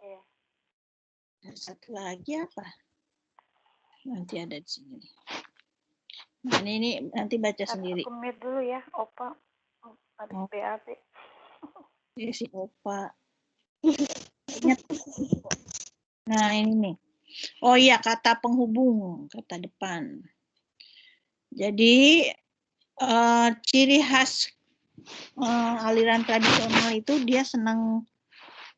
Iya. Satu lagi apa? Nanti ada di sini. Nah, ini nanti baca sendiri. Aku mute dulu ya, Opa. Habis BAB. Ini si Opa. Ingat. Nah, ini nih. Oh iya, kata penghubung, kata depan. Jadi, ciri khas aliran tradisional itu dia senang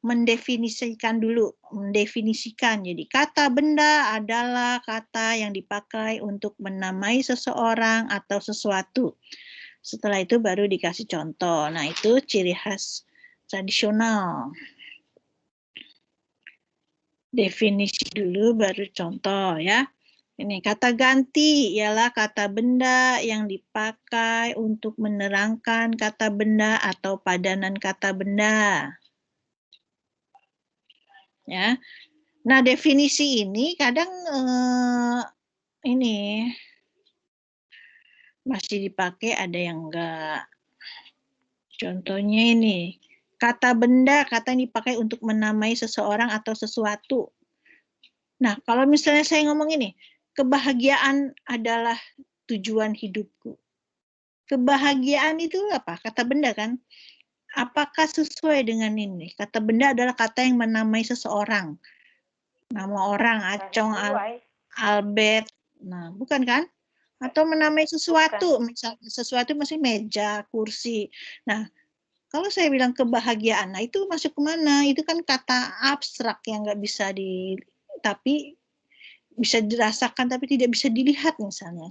mendefinisikan dulu, mendefinisikan. Jadi kata benda adalah kata yang dipakai untuk menamai seseorang atau sesuatu. Setelah itu baru dikasih contoh. Nah, itu ciri khas tradisional. Definisi dulu baru contoh ya. Ini kata ganti ialah kata benda yang dipakai untuk menerangkan kata benda atau padanan kata benda. Ya. Nah, definisi ini kadang ini masih dipakai, ada yang enggak. Contohnya ini, kata benda, kata yang dipakai untuk menamai seseorang atau sesuatu. Nah, kalau misalnya saya ngomong ini, kebahagiaan adalah tujuan hidupku. Kebahagiaan itu apa? Kata benda kan? Apakah sesuai dengan ini? Kata benda adalah kata yang menamai seseorang. Nama orang, Acong, Albert. Nah, bukan kan? Atau menamai sesuatu, misalnya sesuatu masih meja, kursi. Nah, kalau saya bilang kebahagiaan, nah itu masuk kemana? Itu kan kata abstrak yang nggak bisa tapi bisa dirasakan tapi tidak bisa dilihat misalnya.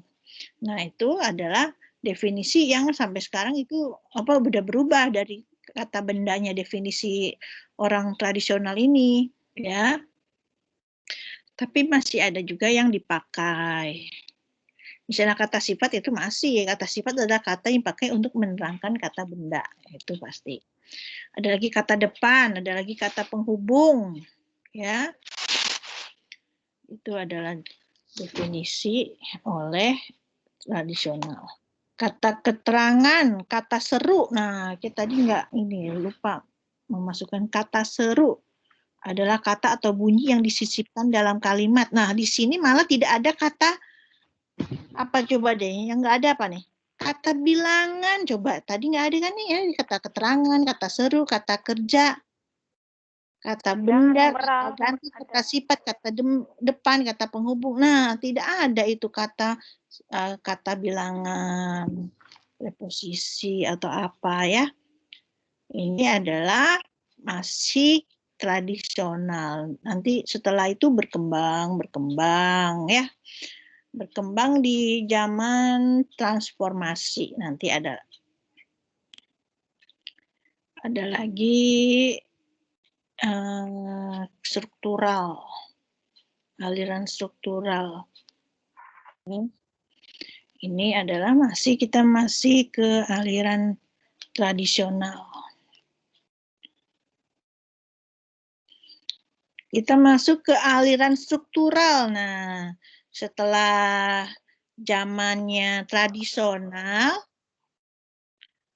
Nah, itu adalah definisi yang sampai sekarang itu udah berubah dari kata bendanya definisi orang tradisional ini, ya. Tapi masih ada juga yang dipakai. Misalnya kata sifat itu masih, kata sifat adalah kata yang dipakai untuk menerangkan kata benda, itu pasti. Ada lagi kata depan, ada lagi kata penghubung, ya. Itu adalah definisi oleh tradisional. Kata keterangan, kata seru. Nah, kita tadi lupa memasukkan kata seru. Adalah kata atau bunyi yang disisipkan dalam kalimat. Nah, di sini malah tidak ada kata apa coba deh? Yang nggak ada apa nih? Kata bilangan. Coba, tadi nggak ada kan nih ya? Kata keterangan, kata seru, kata kerja, kata benda, kata ganti, kata sifat, kata depan, kata penghubung. Nah, tidak ada itu kata bilangan, preposisi atau apa ya. Ini adalah masih tradisional. Nanti setelah itu berkembang ya. Berkembang di zaman transformasi. Nanti ada lagi struktural, aliran struktural. Ini adalah kita masih ke aliran tradisional. Kita masuk ke aliran struktural. Nah, setelah zamannya tradisional,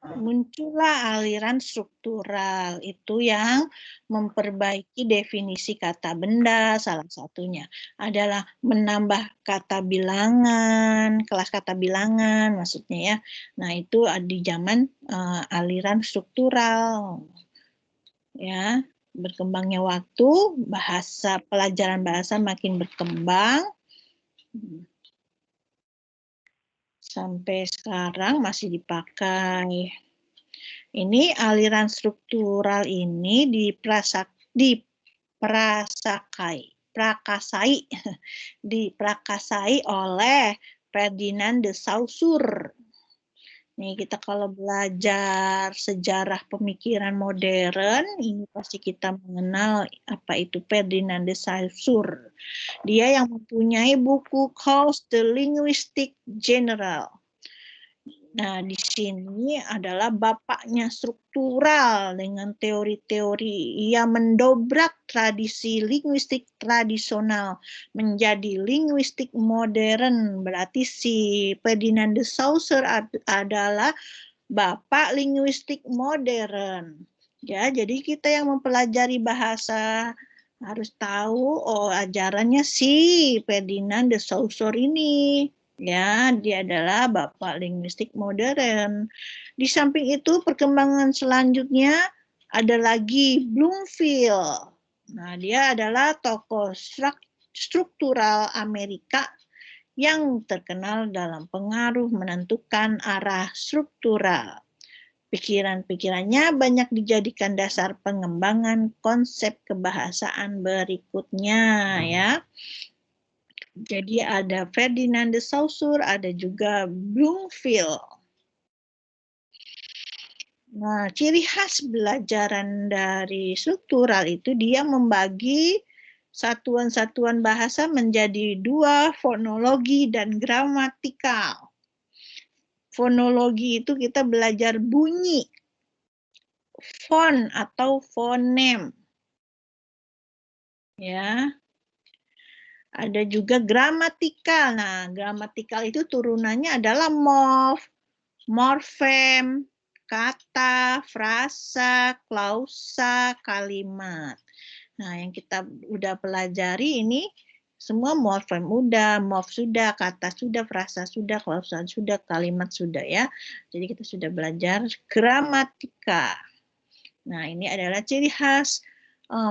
muncullah aliran struktural. Itu yang memperbaiki definisi kata benda. Salah satunya adalah menambah kata bilangan, kelas kata bilangan maksudnya ya. Nah, itu di zaman aliran struktural. Ya, berkembangnya waktu, pelajaran bahasa makin berkembang. Sampai sekarang masih dipakai. Ini aliran struktural ini diprakasai oleh Ferdinand de Saussure. Nih, kita kalau belajar sejarah pemikiran modern, ini pasti kita mengenal apa itu Ferdinand de Saussure. Dia yang mempunyai buku Cause the Linguistic General. Nah, di sini adalah bapaknya struktural dengan teori-teori. Ia mendobrak tradisi linguistik tradisional menjadi linguistik modern. Berarti si Ferdinand de Saussure adalah bapak linguistik modern. Ya, jadi kita yang mempelajari bahasa Harus tahu, oh ajarannya si Ferdinand de Saussure ini. Ya, dia adalah bapak linguistik modern. Di samping itu perkembangan selanjutnya ada lagi Bloomfield. Nah, dia adalah tokoh struktural Amerika yang terkenal dalam pengaruh menentukan arah struktural. Pikiran-pikirannya banyak dijadikan dasar pengembangan konsep kebahasaan berikutnya ya. Jadi ada Ferdinand de Saussure, ada juga Bloomfield. Nah, ciri khas belajaran dari struktural itu dia membagi satuan-satuan bahasa menjadi dua, fonologi dan gramatikal. Fonologi itu kita belajar bunyi, font atau fonem. Ya. Ada juga gramatikal. Nah, gramatikal itu turunannya adalah morfem, kata, frasa, klausa, kalimat. Nah, yang kita udah pelajari ini semua morfem udah, morf sudah, kata sudah, frasa sudah, klausa sudah, kalimat sudah ya. Jadi kita sudah belajar gramatika. Nah, ini adalah ciri khas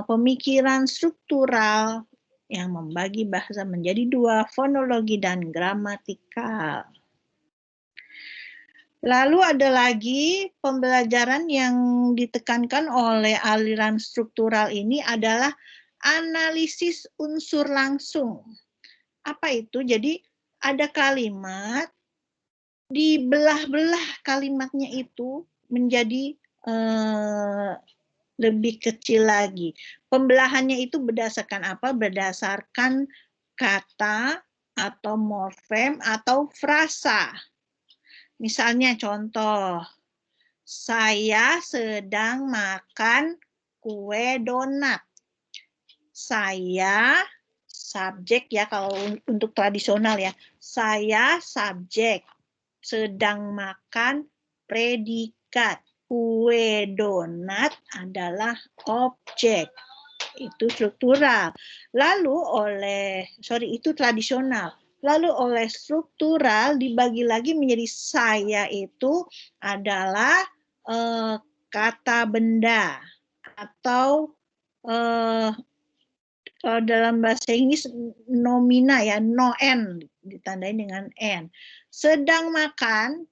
pemikiran struktural yang membagi bahasa menjadi dua, fonologi dan gramatikal. Lalu ada lagi pembelajaran yang ditekankan oleh aliran struktural ini adalah analisis unsur langsung. Apa itu? Jadi ada kalimat, dibelah-belah kalimatnya itu menjadi lebih kecil lagi. Pembelahannya itu berdasarkan apa? Berdasarkan kata atau morfem atau frasa. Misalnya contoh, saya sedang makan kue donat. Saya subjek ya kalau untuk tradisional ya. Saya subjek, sedang makan predikat. Kue donat adalah objek. Itu struktural. Lalu itu tradisional. Lalu oleh struktural dibagi lagi menjadi saya itu adalah kata benda atau dalam bahasa Inggris nomina ya, noen ditandai dengan n. Sedang makan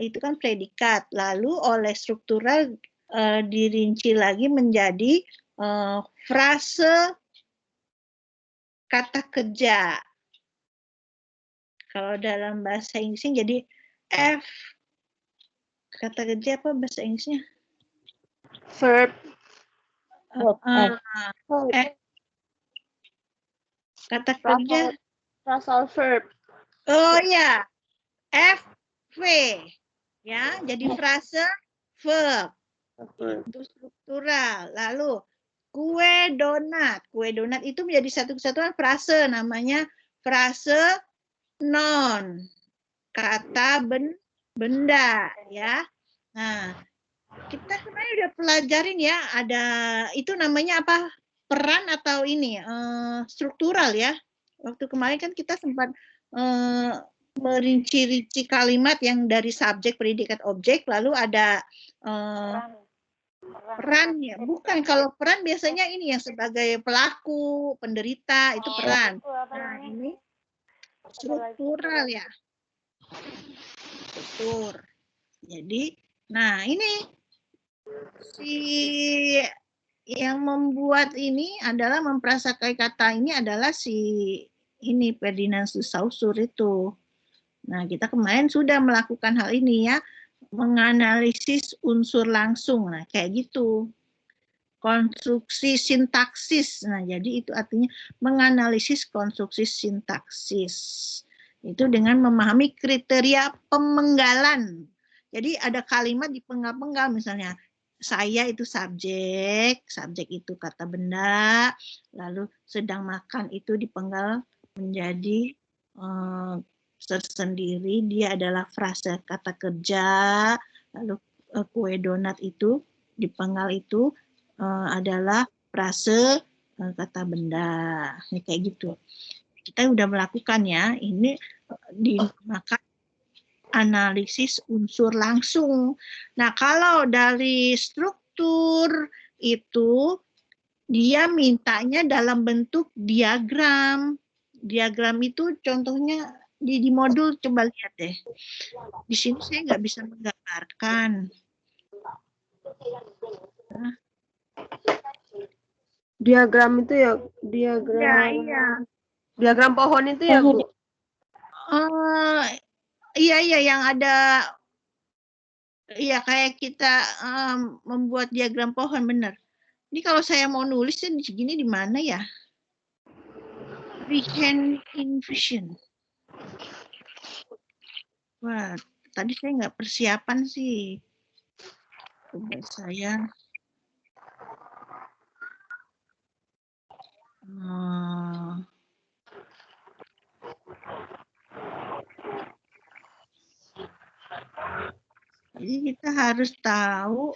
itu kan predikat. Lalu oleh struktural dirinci lagi menjadi frase kata kerja. Kalau dalam bahasa Inggrisnya jadi F. Kata kerja apa bahasa Inggrisnya? Verb. Kata kerja. Phrasal verb. Oh ya, FV. Ya, jadi frase verb. Itu struktural. Lalu kue donat. Kue donat itu menjadi satu kesatuan frase, namanya frase noun. Kata benda ya. Nah, kita sebenarnya udah pelajarin ya, ada itu namanya apa? Peran atau ini struktural ya. Waktu kemarin kan kita sempat merinci-rinci kalimat yang dari subjek, predikat, objek, lalu ada peran ya. Bukan, kalau peran biasanya ini yang sebagai pelaku, penderita, itu peran. Nah, ini struktural ya. Struktur. Jadi, nah ini si yang membuat ini adalah memprasakai kata ini adalah si ini Ferdinand de Saussure itu. Nah, kita kemarin sudah melakukan hal ini ya, menganalisis unsur langsung. Nah, kayak gitu. Konstruksi sintaksis. Nah, jadi itu artinya menganalisis konstruksi sintaksis. Itu dengan memahami kriteria pemenggalan. Jadi ada kalimat dipenggal-penggal, misalnya saya itu subjek itu kata benda, lalu sedang makan itu dipenggal menjadi tersendiri, dia adalah frase kata kerja, lalu kue donat itu dipenggal itu adalah frase kata benda, ya, kayak gitu. Kita udah melakukan ya, ini dinamakan analisis unsur langsung. Nah, kalau dari struktur itu dia mintanya dalam bentuk diagram. Diagram itu contohnya di modul, coba lihat deh. Di sini saya nggak bisa menggambarkan. Diagram itu ya, diagram. Ya, iya. Diagram pohon itu ya, Bu? Iya, yang ada, iya kayak kita membuat diagram pohon, benar. Ini kalau saya mau nulis di segini di mana ya? Freehand vision. Wah, tadi saya nggak persiapan sih. Coba saya. Jadi kita harus tahu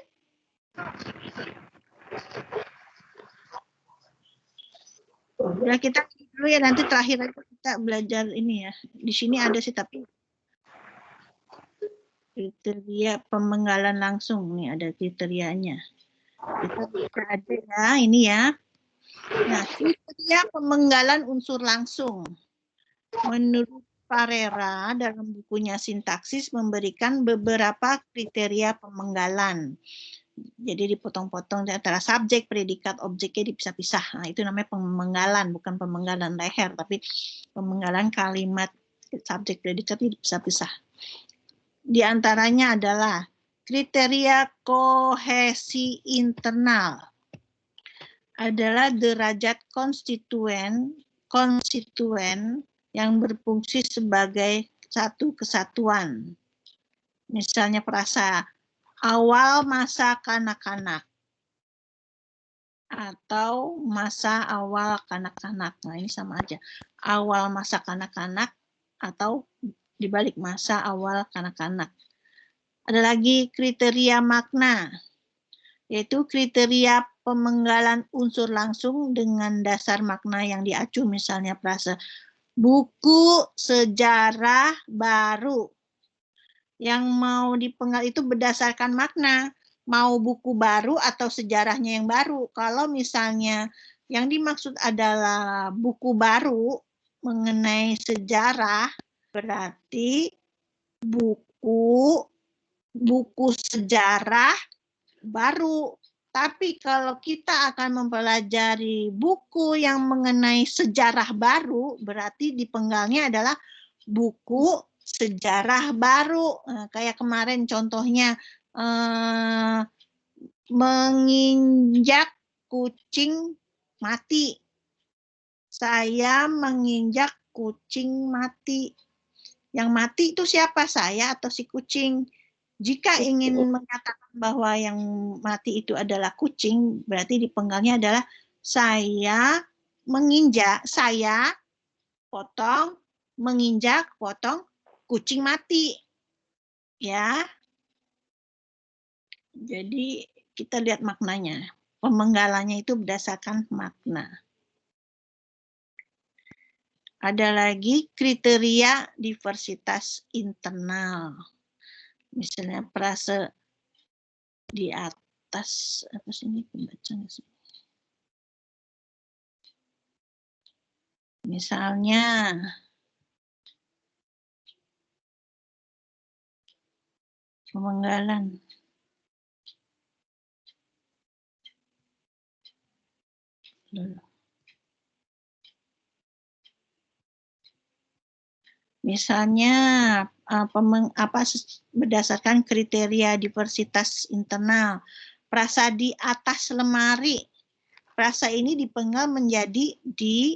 ya, kita dulu ya, nanti terakhir aja kita belajar ini ya. Di sini ada sih, tapi kriteria pemenggalan langsung nih, ada kriterianya. Kita bisa aja ya, ini ya. Nah, kriteria pemenggalan unsur langsung. Menurut Parera dalam bukunya Sintaksis memberikan beberapa kriteria pemenggalan. Jadi dipotong-potong antara subjek, predikat, objeknya dipisah-pisah. Nah, itu namanya pemenggalan, bukan pemenggalan leher, tapi pemenggalan kalimat subjek, predikat itu dipisah-pisah. Di antaranya adalah kriteria kohesi internal, adalah derajat konstituen yang berfungsi sebagai satu kesatuan. Misalnya frasa awal masa kanak-kanak atau masa awal kanak-kanak. Nah, ini sama aja. Awal masa kanak-kanak atau dibalik masa awal kanak-kanak. Ada lagi kriteria makna, yaitu kriteria pemenggalan unsur langsung dengan dasar makna yang diacu, misalnya frasa buku sejarah baru. Yang mau dipenggal itu berdasarkan makna, mau buku baru atau sejarahnya yang baru. Kalau misalnya yang dimaksud adalah buku baru mengenai sejarah, berarti buku sejarah baru. Tapi kalau kita akan mempelajari buku yang mengenai sejarah baru, berarti dipenggalnya adalah buku sejarah baru. Nah, kayak kemarin contohnya menginjak kucing mati. Saya menginjak kucing mati. Yang mati itu siapa? Saya atau si kucing? Jika ingin mengatakan bahwa yang mati itu adalah kucing, berarti dipenggalnya adalah saya menginjak, saya potong, menginjak, potong, kucing mati. Ya. Jadi kita lihat maknanya. Pemenggalannya itu berdasarkan makna. Ada lagi kriteria diversitas internal. Misalnya frase di atas, apa sih ini pembacanya sih? Misalnya pemenggalan. Misalnya berdasarkan kriteria diversitas internal. Frasa di atas lemari. Frasa ini dipenggal menjadi di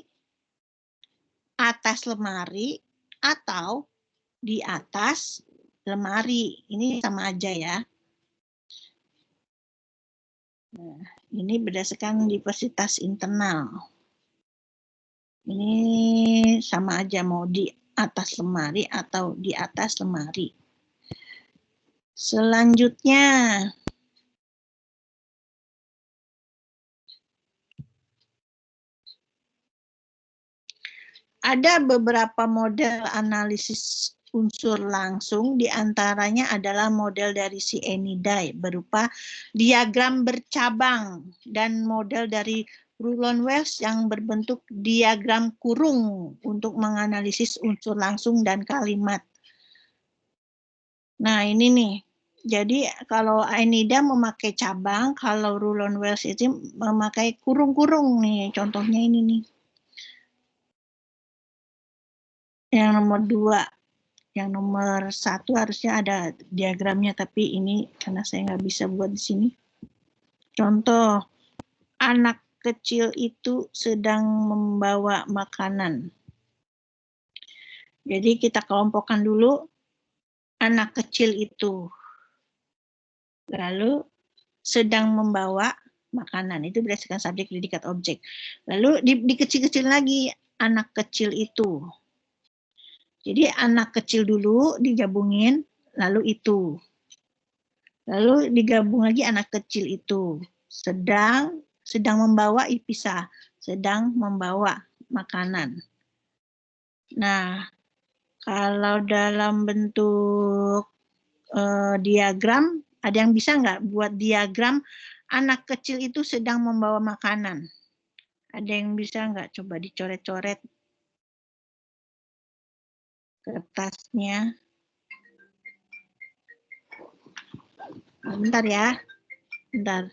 atas lemari atau di atas lemari. Ini sama aja ya. Nah, ini berdasarkan diversitas internal. Ini sama aja, mau di atas lemari atau di atas lemari. Selanjutnya, ada beberapa model analisis unsur langsung, diantaranya adalah model dari si Enidai berupa diagram bercabang dan model dari Rulon-Wells yang berbentuk diagram kurung untuk menganalisis unsur langsung dan kalimat. Nah ini nih, jadi kalau Enida memakai cabang, kalau Rulon-Wells itu memakai kurung-kurung nih, contohnya ini nih. Yang nomor 2, yang nomor 1 harusnya ada diagramnya, tapi ini karena saya nggak bisa buat di sini. Contoh, anak kecil itu sedang membawa makanan. Jadi kita kelompokkan dulu anak kecil itu. Lalu sedang membawa makanan, itu berdasarkan subjek, predikat, objek. Lalu dikecil-kecil lagi anak kecil itu. Jadi anak kecil dulu digabungin, lalu itu. Lalu digabung lagi anak kecil itu. Sedang membawa pisah, sedang membawa makanan. Nah, kalau dalam bentuk diagram, ada yang bisa nggak buat diagram anak kecil itu sedang membawa makanan? Ada yang bisa nggak? Coba dicoret-coret kertasnya. Bentar ya, bentar.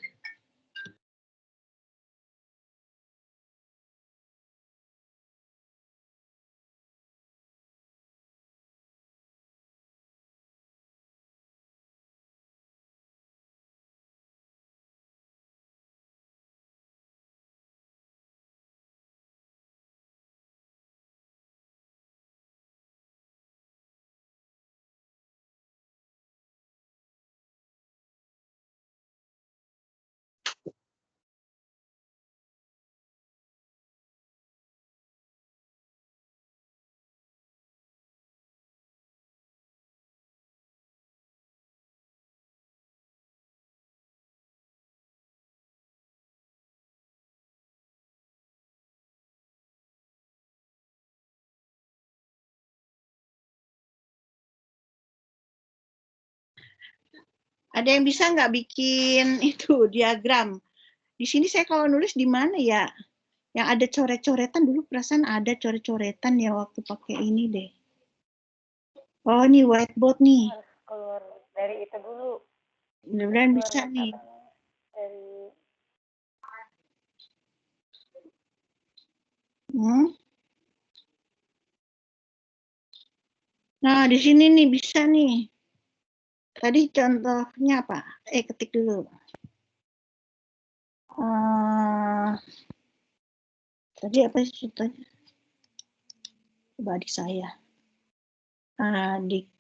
Ada yang bisa nggak bikin itu diagram? Di sini saya kalau nulis di mana ya? Yang ada coret-coretan, dulu perasaan ada coret-coretan ya waktu pakai ini deh. Oh, ini whiteboard nih. Harus keluar dari itu dulu. Mudah-mudahan bisa nih. Dari Nah, di sini nih bisa nih. Tadi contohnya apa? Ketik dulu. Tadi apa sih contohnya? Coba adik saya. Adik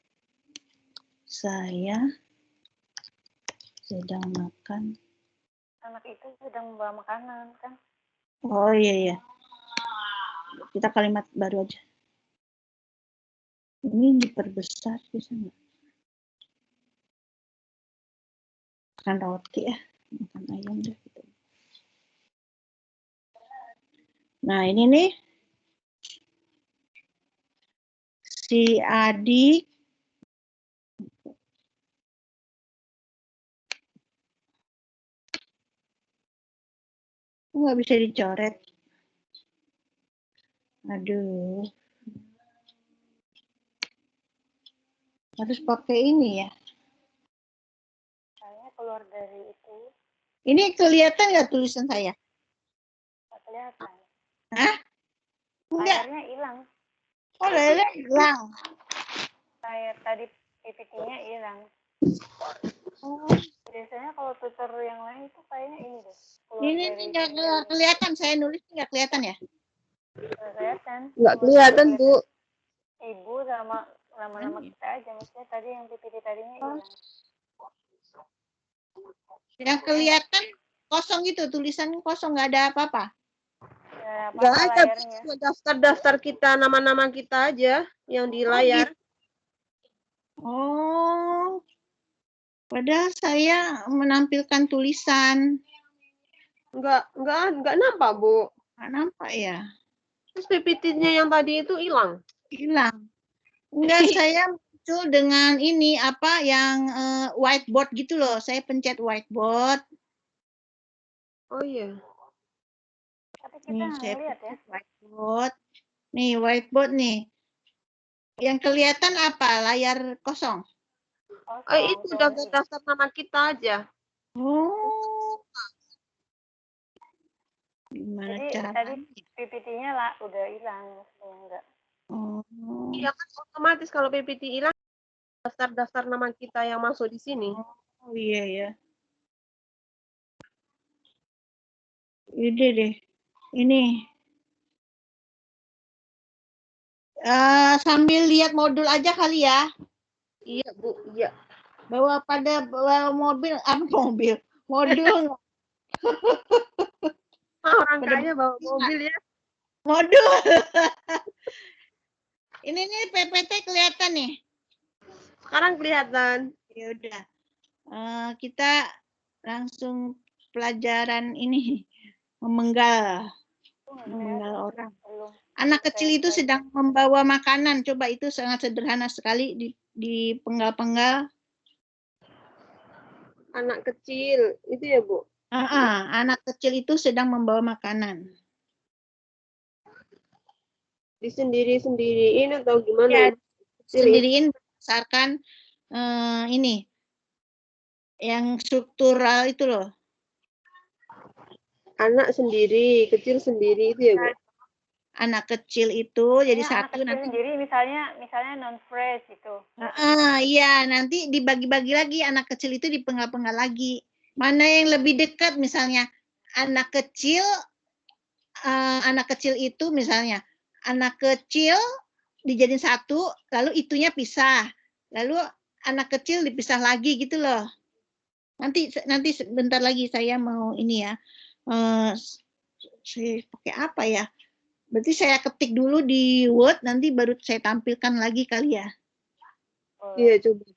saya sedang makan. anak itu sedang membawa makanan kan? Oh iya. Kita kalimat baru aja. Ini diperbesar bisa nggak? Makan roti ya, makan ayam deh. Gitu. Nah ini nih si adik nggak bisa dicoret. Aduh. Harus pakai ini ya. Saya keluar dari itu. Ini kelihatan nggak tulisan saya? Nggak kelihatan. Hah? Enggak. Layarnya hilang. Oh, layarnya hilang. Layar tadi PPT-nya hilang. Oh. Biasanya kalau tutor yang lain itu kayaknya ini deh. Ini nggak kelihatan, saya nulis nggak kelihatan ya? Nggak kelihatan. Nggak kelihatan, Bu. Ibu sama nama-nama kita aja. Maksudnya tadi yang PPT tadinya hilang. Yang kelihatan kosong gitu, tulisan kosong, nggak ada apa-apa. Nggak ada, daftar-daftar kita, nama-nama kita aja yang di layar. Oh, padahal saya menampilkan tulisan. Nggak nampak, Bu. Nggak nampak ya? Terus PPT-nya yang tadi itu hilang. Hilang. Enggak, saya muncul dengan ini apa yang whiteboard gitu loh. Saya pencet whiteboard. Oh iya. Tapi kita Nih, nggak saya ngeliat ya. pencet whiteboard. Nih, whiteboard nih. Yang kelihatan apa? Layar kosong. Itu udah daftar nama kita aja. Oh. Gimana Jadi cara? tadi PPT-nya lah udah hilang, maksudnya enggak. Oh. Iya kan otomatis kalau PPT hilang, daftar-daftar nama kita yang masuk di sini. Oh iya ya. Ide deh. Ini. Sambil lihat modul aja kali ya. Iya, Bu. Iya. Bawa mobil, mobil. Modul. Orang Pada kaya bawa mobil ya. modul. Ini nih PPT kelihatan nih. Sekarang kelihatan. Ya udah. Kita langsung pelajaran ini memenggal orang. Belum. Anak kecil itu sedang membawa makanan. Coba itu sangat sederhana sekali di penggal-penggal. Anak kecil itu ya, Bu. Anak kecil itu sedang membawa makanan. Disendiri-sendiriin atau gimana? Ya, sendiriin berdasarkan ini yang struktural itu loh. Anak sendiri, kecil sendiri itu ya, Bu. Anak kecil itu jadi Anak satu kecil nanti. sendiri misalnya non fresh gitu. Iya, nanti dibagi-bagi lagi anak kecil itu dipenggal-penggal lagi. Mana yang lebih dekat misalnya anak kecil itu misalnya anak kecil dijadiin satu, lalu itunya pisah, lalu anak kecil dipisah lagi gitu loh. Nanti sebentar lagi saya mau ini ya. Saya pakai apa ya? Berarti saya ketik dulu di Word, nanti baru saya tampilkan lagi kali ya. Iya, coba.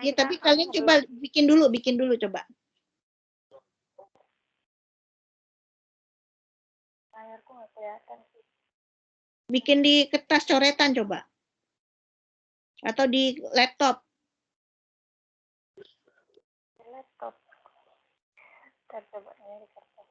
Iya, tapi kalian coba bikin dulu coba. Layarku nggak kelihatan sih. Bikin di kertas coretan coba. Atau di laptop. Di laptop. Ntar coba ini di kertas.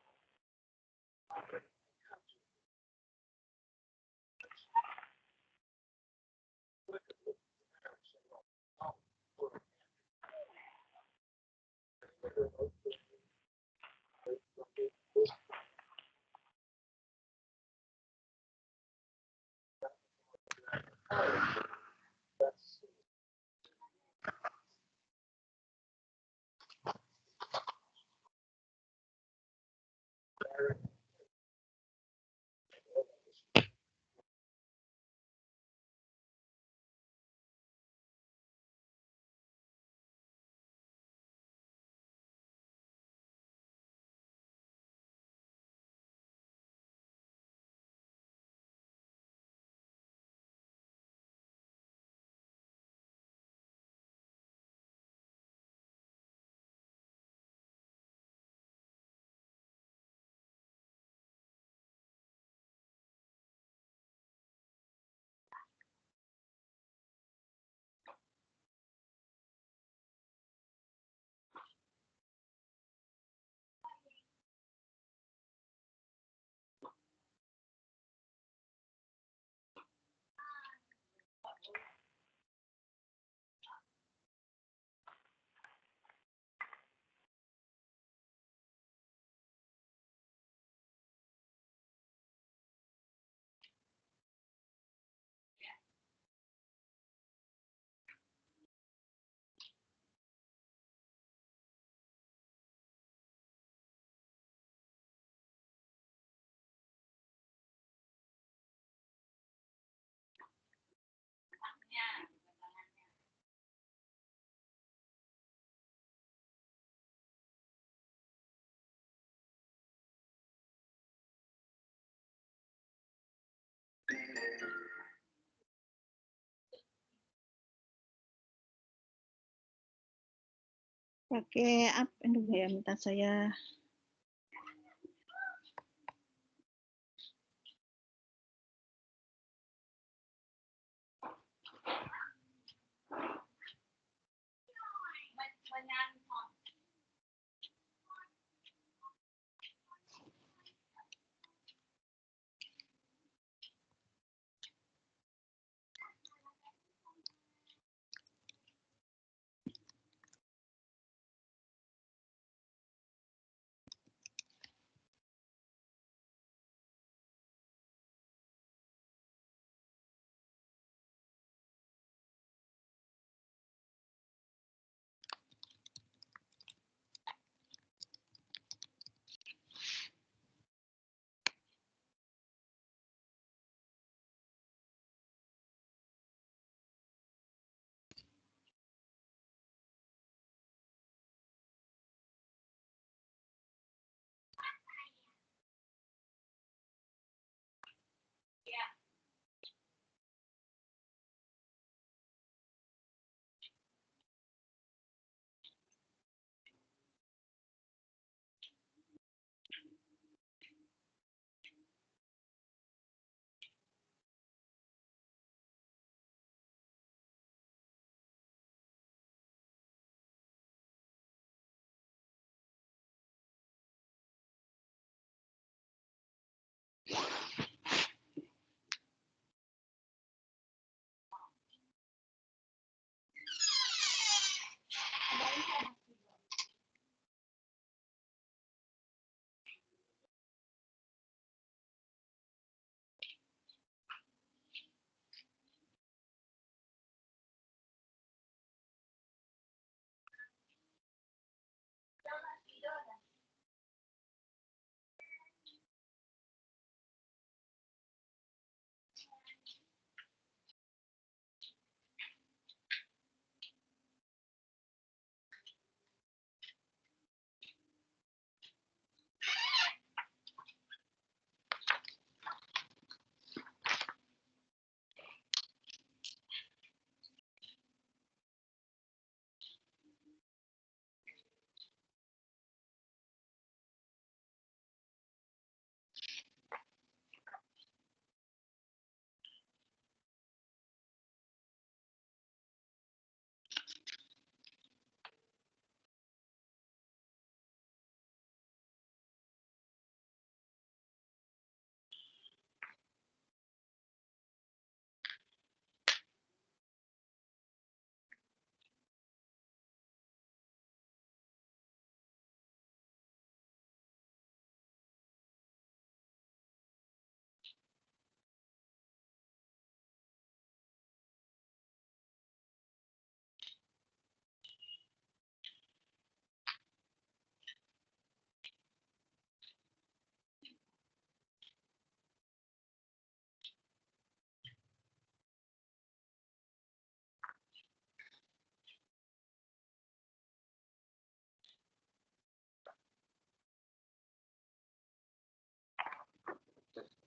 Pakai apa? Aduh, ya minta saya.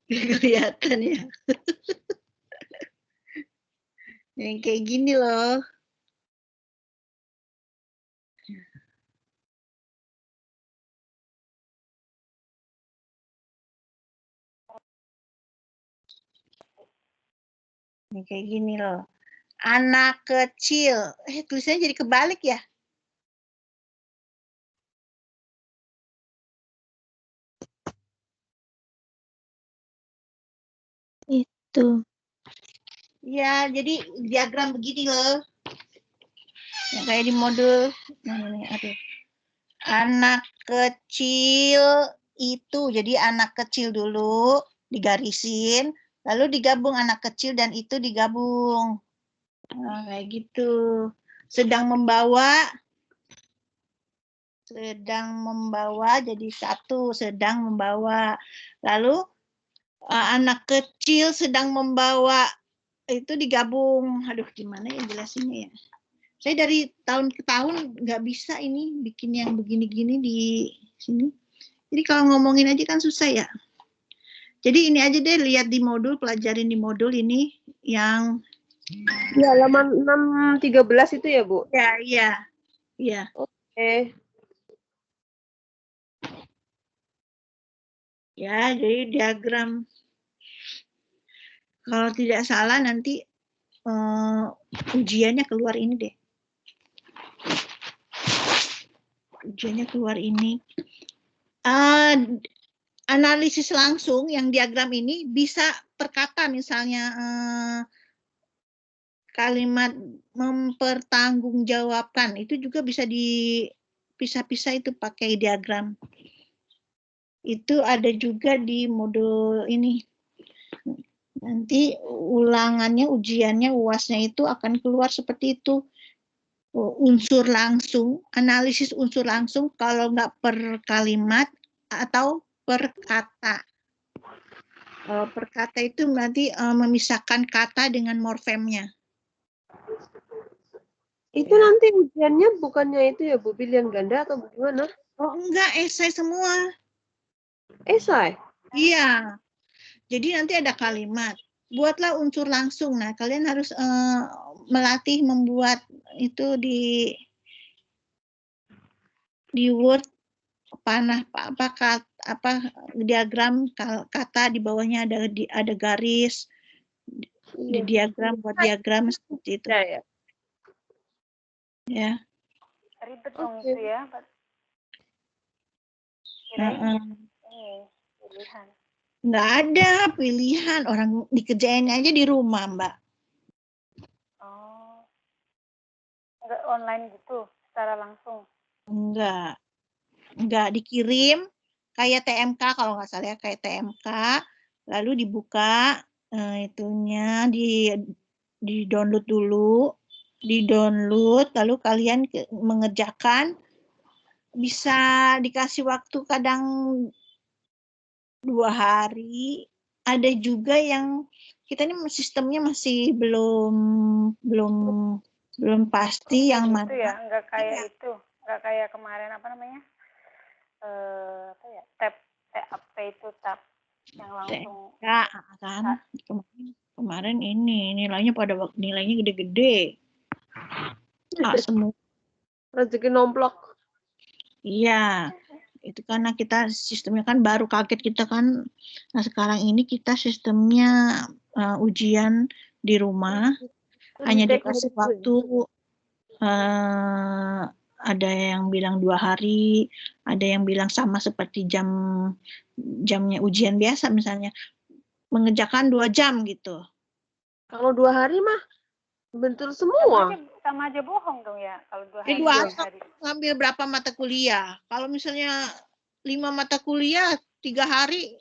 Kelihatan ya. Yang kayak gini loh. Yang kayak gini loh. Anak kecil. Tulisannya jadi kebalik ya? Itu. Ya, jadi diagram begini loh. Yang kayak di modul. Aduh. Anak kecil itu, jadi anak kecil dulu digarisin, lalu digabung anak kecil dan itu digabung. Nah, kayak gitu. Sedang membawa jadi satu, sedang membawa. Lalu anak kecil sedang membawa itu digabung. Aduh, gimana ya jelasinnya ya? Saya dari tahun ke tahun nggak bisa ini bikin yang begini-gini di sini. Jadi kalau ngomongin aja kan susah ya. Jadi ini aja deh, lihat di modul, pelajarin di modul ini yang Di halaman 613 itu ya, Bu? iya. Oke. Ya, jadi diagram. Kalau tidak salah nanti ujiannya keluar ini deh. Ujiannya keluar ini. Analisis langsung yang diagram ini bisa per kata, misalnya kalimat mempertanggungjawabkan itu juga bisa dipisah-pisah itu pakai diagram. Itu ada juga di modul ini. Nanti ulangannya, ujiannya, UASnya itu akan keluar seperti itu. Unsur langsung, analisis unsur langsung kalau nggak per kalimat atau per kata. Per kata itu nanti memisahkan kata dengan morfemnya. Itu nanti ujiannya bukannya itu ya, Bu, pilihan ganda atau bagaimana? Oh enggak, esai semua. Esai? Iya. Jadi nanti ada kalimat. Buatlah unsur langsung. Nah, kalian harus melatih membuat itu di Word panah apa diagram kata di bawahnya ada garis. Di diagram, buat diagram seperti itu. Ya. Ya. Ribet dong itu ya, Pak. Ini pilihan. Nggak ada pilihan, orang dikerjain aja di rumah, Mbak. Oh. Enggak online gitu, secara langsung. Enggak dikirim kayak TMK kalau nggak salah ya, kayak TMK, lalu dibuka itunya di download dulu, lalu kalian mengerjakan, bisa dikasih waktu kadang 2 hari, ada juga yang kita ini sistemnya masih belum pasti yang mana. Itu ya, enggak kayak itu, enggak kayak kemarin apa namanya? Apa ya? TAP itu tab yang langsung. Ya, kan. Kemarin ini nilainya nilainya gede-gede. Semua. Rezeki nomplok. Iya. Itu karena kita sistemnya kan baru, kaget kita kan. Nah, sekarang ini kita sistemnya ujian di rumah, hanya dikasih waktu ada yang bilang 2 hari, ada yang bilang sama seperti jamnya ujian biasa, misalnya mengerjakan 2 jam gitu. Kalau 2 hari mah bentul semua. Sama aja bohong dong ya kalau 2 hari. 2 hari. Ngambil berapa mata kuliah? Kalau misalnya 5 mata kuliah 3 hari.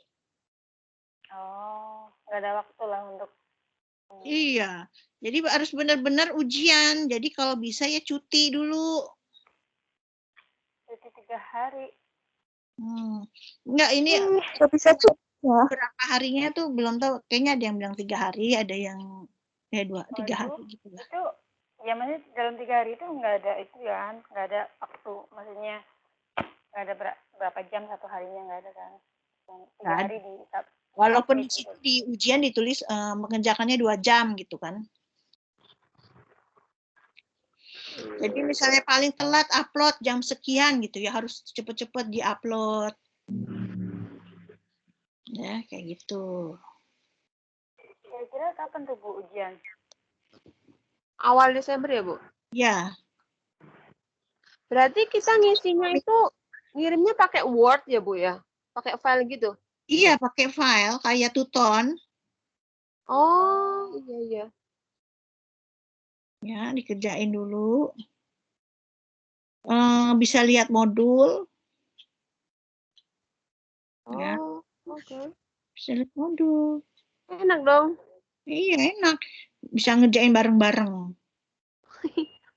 Oh, nggak ada waktu lah untuk. Iya. Jadi harus benar-benar ujian. Jadi kalau bisa ya cuti dulu. Cuti 3 hari. Enggak, ini Nggak bisa cuti ya. berapa harinya tuh belum tahu. Kayaknya ada yang bilang 3 hari, ada yang 3 hari gitu lah. Itu ya maksudnya dalam 3 hari itu nggak ada itu ya, nggak ada waktu, maksudnya nggak ada berapa jam satu harinya, nggak ada kan. 3 hari Walaupun di situ di ujian ditulis mengerjakannya 2 jam gitu kan. Jadi misalnya paling telat upload jam sekian gitu ya, harus cepet-cepet di-upload. Ya, kayak gitu. Kira-kira kapan tuh Bu ujian? Awal Desember ya, Bu? Ya, Berarti kita ngisinya itu ngirimnya pakai Word ya, Bu ya? Pakai file gitu? iya pakai file kayak Tuton. Oh, iya. Ya, dikerjain dulu. Bisa lihat modul. Ya, Oh, oke. bisa lihat modul. Enak dong. Iya, enak. Bisa ngerjain bareng-bareng.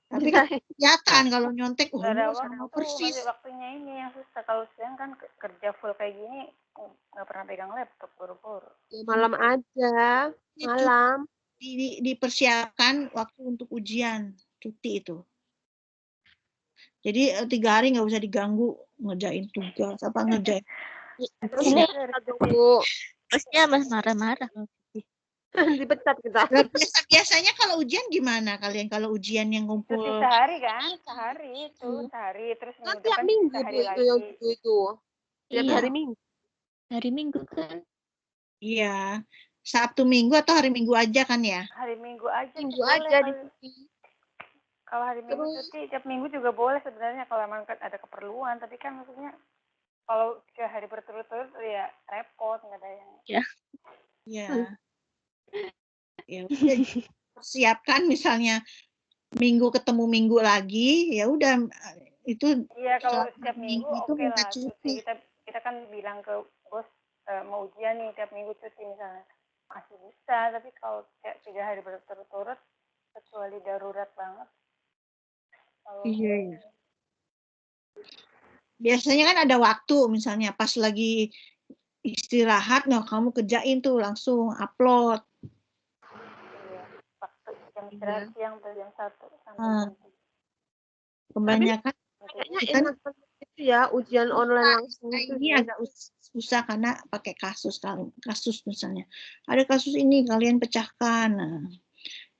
Tapi kan kelihatan kalau nyontek, Gak ada sama waktu, persis. masih waktunya ini yang susah. Kalau siang kan kerja full kayak gini, nggak pernah pegang laptop, buru-buru. Ya, malam aja. Malam. Dipersiapkan waktu untuk ujian, cuti itu. Jadi 3 hari nggak usah diganggu ngerjain tugas, apa ngerjain. Terus Ini kita tunggu. terusnya marah-marah. Dipecat kita. Nah, biasanya kalau ujian gimana kalian? Kalau ujian yang Cuti ngumpul sehari kan, sehari itu, sehari. Terus Kan minggu tiap depan minggu, sehari Bu, itu yang lagi. itu. Tiap Iya, hari Minggu. hari Minggu kan. Iya, Sabtu Minggu atau hari Minggu aja kan ya? Hari Minggu aja tuh Minggu boleh. aja di Kalau hari Minggu Terus cuti, tiap minggu juga boleh sebenarnya kalau emang ada keperluan. Tapi kan maksudnya kalau 3 hari berturut-turut ya repot, nggak ada yang. Ya. Iya. Ya udah persiapkan misalnya minggu ketemu minggu lagi, ya udah itu Iya, kalau setiap minggu minggu itu oke minta lah cuti. Kita kan bilang ke bos mau ujian nih tiap minggu cuti misalnya. Masih bisa, tapi kalau kayak 3 hari berturut-turut kecuali darurat banget. Kalau Iya, iya. Biasanya kan ada waktu, misalnya pas lagi istirahat, nah kamu kerjain tuh langsung upload. iya, waktu jam istirahat siang atau jam 1 sampai Nah, jam 3. kebanyakan kayaknya kita enak itu ya, ujian online langsung itu ini ya. agak susah karena pakai kasus misalnya. Ada kasus ini kalian pecahkan. Nah,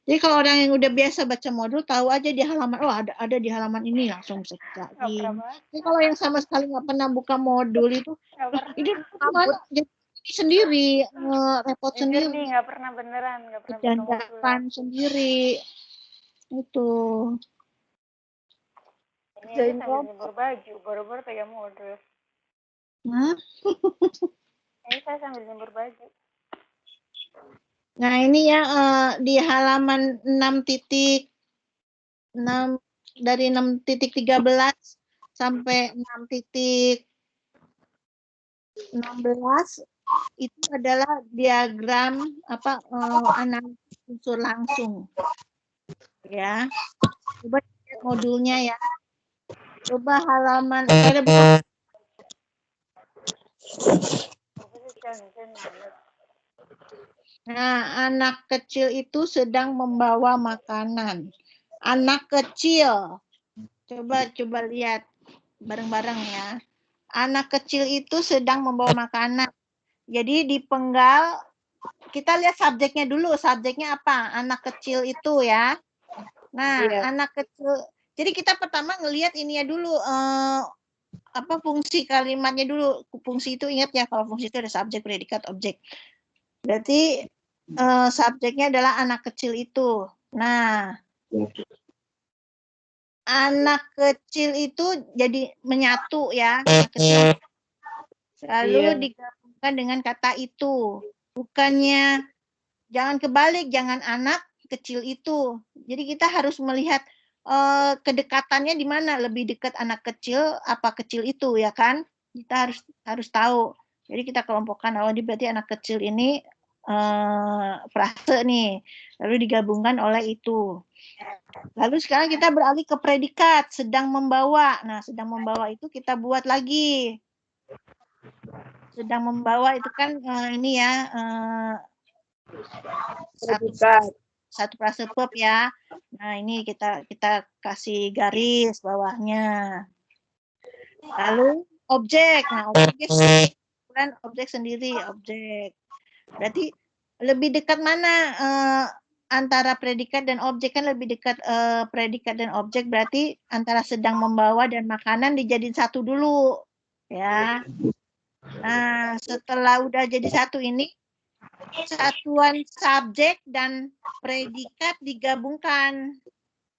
jadi kalau orang yang udah biasa baca modul tahu aja di halaman, oh ada di halaman ini langsung bisa Nggak kerjain. pernah Jadi kalau yang sama sekali nggak pernah buka modul itu, nggak pernah ini gimana? Jadi sendiri repot jujur sendiri, nih, nggak pernah beneran, nggak pernah buka modul dandakan sendiri itu. ini aja sambil nyebur baju baru-baru pegang modul. Nah, Ini saya sambil nyebur baju. nah ini ya di halaman 6 dari 6.13 sampai 6.16 itu adalah diagram analisis unsur langsung. Ya. Coba lihat modulnya ya. Coba halaman Nah, anak kecil itu sedang membawa makanan. Anak kecil. Coba lihat bareng-bareng ya. Anak kecil itu sedang membawa makanan. Jadi dipenggal, kita lihat subjeknya dulu. Subjeknya apa? Anak kecil itu ya. Nah, anak kecil. Jadi kita pertama ngelihat ini ya dulu, fungsi kalimatnya dulu. Fungsi itu ingat ya, kalau fungsi itu ada subjek, predikat, objek. Berarti subjeknya adalah anak kecil itu. Nah, anak kecil itu jadi menyatu ya. Anak kecil. Lalu digabungkan dengan kata itu. Bukannya, jangan kebalik, jangan anak kecil itu. Jadi kita harus melihat kedekatannya di mana, lebih dekat anak kecil apa kecil itu ya kan? Kita harus tahu. Jadi kita kelompokkan, oh ini berarti anak kecil ini frase nih, lalu digabungkan oleh itu. Lalu sekarang kita beralih ke predikat, sedang membawa. Nah, sedang membawa itu kita buat lagi. Sedang membawa itu kan ini ya satu frase verb ya. Nah, ini kita kasih garis bawahnya. Lalu objek. Nah, objek sendiri, objek. Berarti lebih dekat mana antara predikat dan objek? Kan lebih dekat predikat dan objek, berarti antara sedang membawa dan makanan dijadiin satu dulu. Ya. Nah, setelah udah jadi satu ini, satuan subjek dan predikat digabungkan.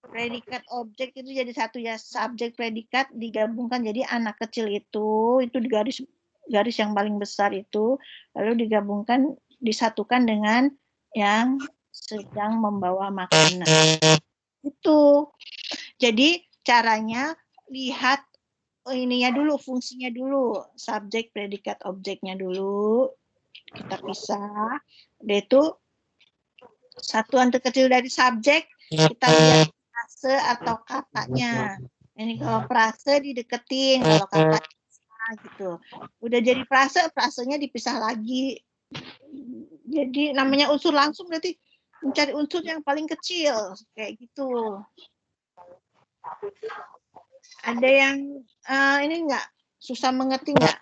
Predikat objek itu jadi satu ya, subjek predikat digabungkan jadi anak kecil itu di garis yang paling besar itu, lalu digabungkan, disatukan dengan yang sedang membawa makanan. Itu. Jadi caranya lihat ininya dulu, fungsinya dulu, subjek predikat objeknya dulu kita pisah. Itu satuan terkecil dari subjek kita lihat frase atau katanya. Ini kalau frase dideketin, kalau kata gitu. Udah jadi frase, frasenya dipisah lagi. Jadi namanya unsur langsung berarti mencari unsur yang paling kecil kayak gitu. Ada yang ini enggak susah mengerti enggak?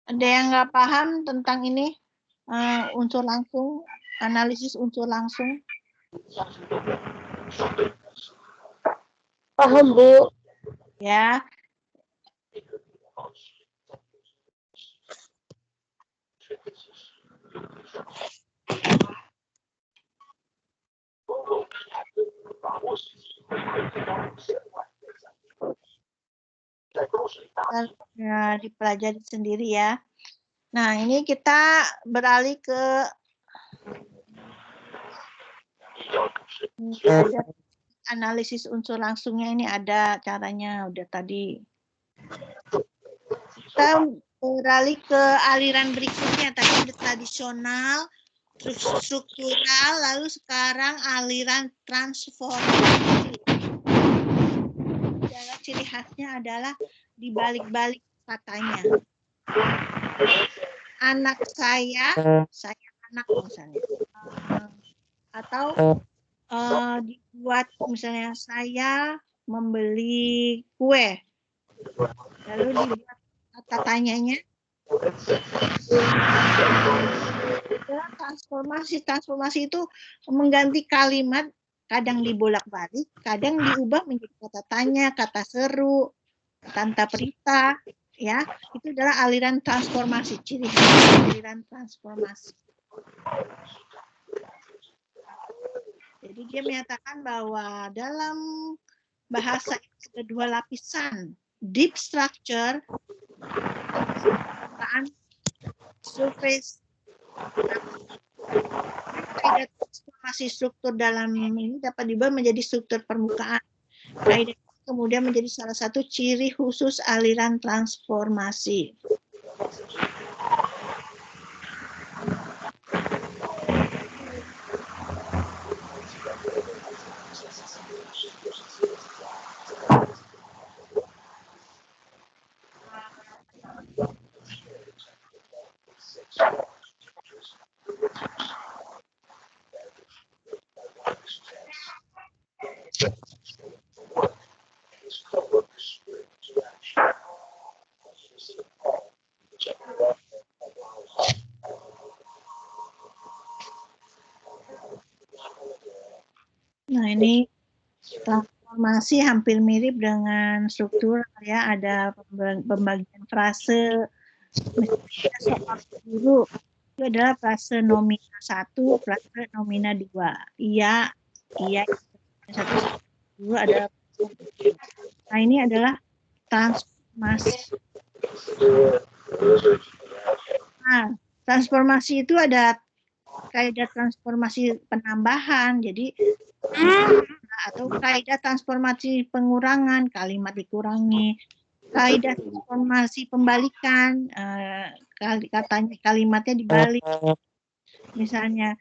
Ada yang nggak paham tentang ini unsur langsung, analisis unsur langsung? Paham, Bu. Ya. Nah, dipelajari sendiri ya. Nah, ini kita beralih ke analisis unsur langsungnya. Ini ada caranya, udah tadi. Kita beralih ke aliran berikutnya. Tadi ada tradisional, struktural, lalu sekarang aliran transformasi. Ciri khasnya adalah dibalik-balik katanya. Anak saya anak misalnya. Atau dibuat misalnya saya membeli kue. Lalu dibuat kata tanyanya. Transformasi itu mengganti kalimat, kadang dibolak-balik, kadang diubah menjadi kata tanya, kata seru, tanda perintah, ya. Itu adalah aliran transformasi, ciri aliran transformasi. Jadi dia menyatakan bahwa dalam bahasa itu ada dua lapisan, deep structure, surface. Kaidah transformasi struktur dalam ini dapat diubah menjadi struktur permukaan. Kaidah kemudian menjadi salah satu ciri khusus aliran transformasi. Nah, ini transformasi hampir mirip dengan struktur ya, ada pembagian frase. Misalnya soal guru itu adalah frase nomina 1, frase nomina 2. Iya, satu dua ada. Nah, ini adalah transformasi. Nah, transformasi itu ada kaidah transformasi penambahan, jadi atau kaidah transformasi pengurangan, kalimat dikurangi, kaidah transformasi pembalikan, katanya kalimatnya dibalik. Misalnya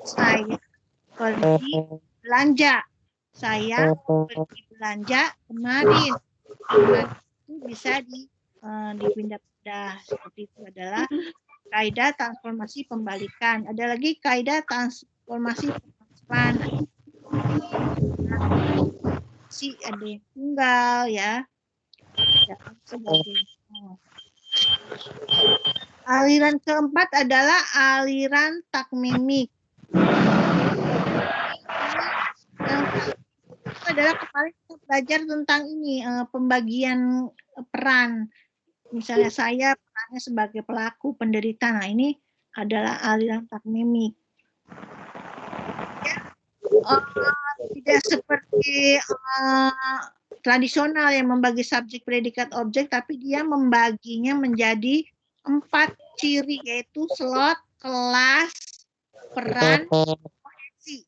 saya pergi belanja, saya pergi belanja kemarin. Itu bisa dipindah-pindah, seperti itu adalah kaidah transformasi pembalikan. Ada lagi kaidah transformasi pengurangan. kohesi ada yang tunggal ya. Dan sebagainya. Aliran keempat adalah aliran takmimik. Itu adalah kemarin kita belajar tentang ini pembagian peran. Misalnya saya perannya sebagai pelaku penderita. Nah, ini adalah aliran takmimik. Ya, tidak seperti tradisional yang membagi subjek, predikat, objek, tapi dia membaginya menjadi 4 ciri, yaitu slot, kelas, peran, kohesi.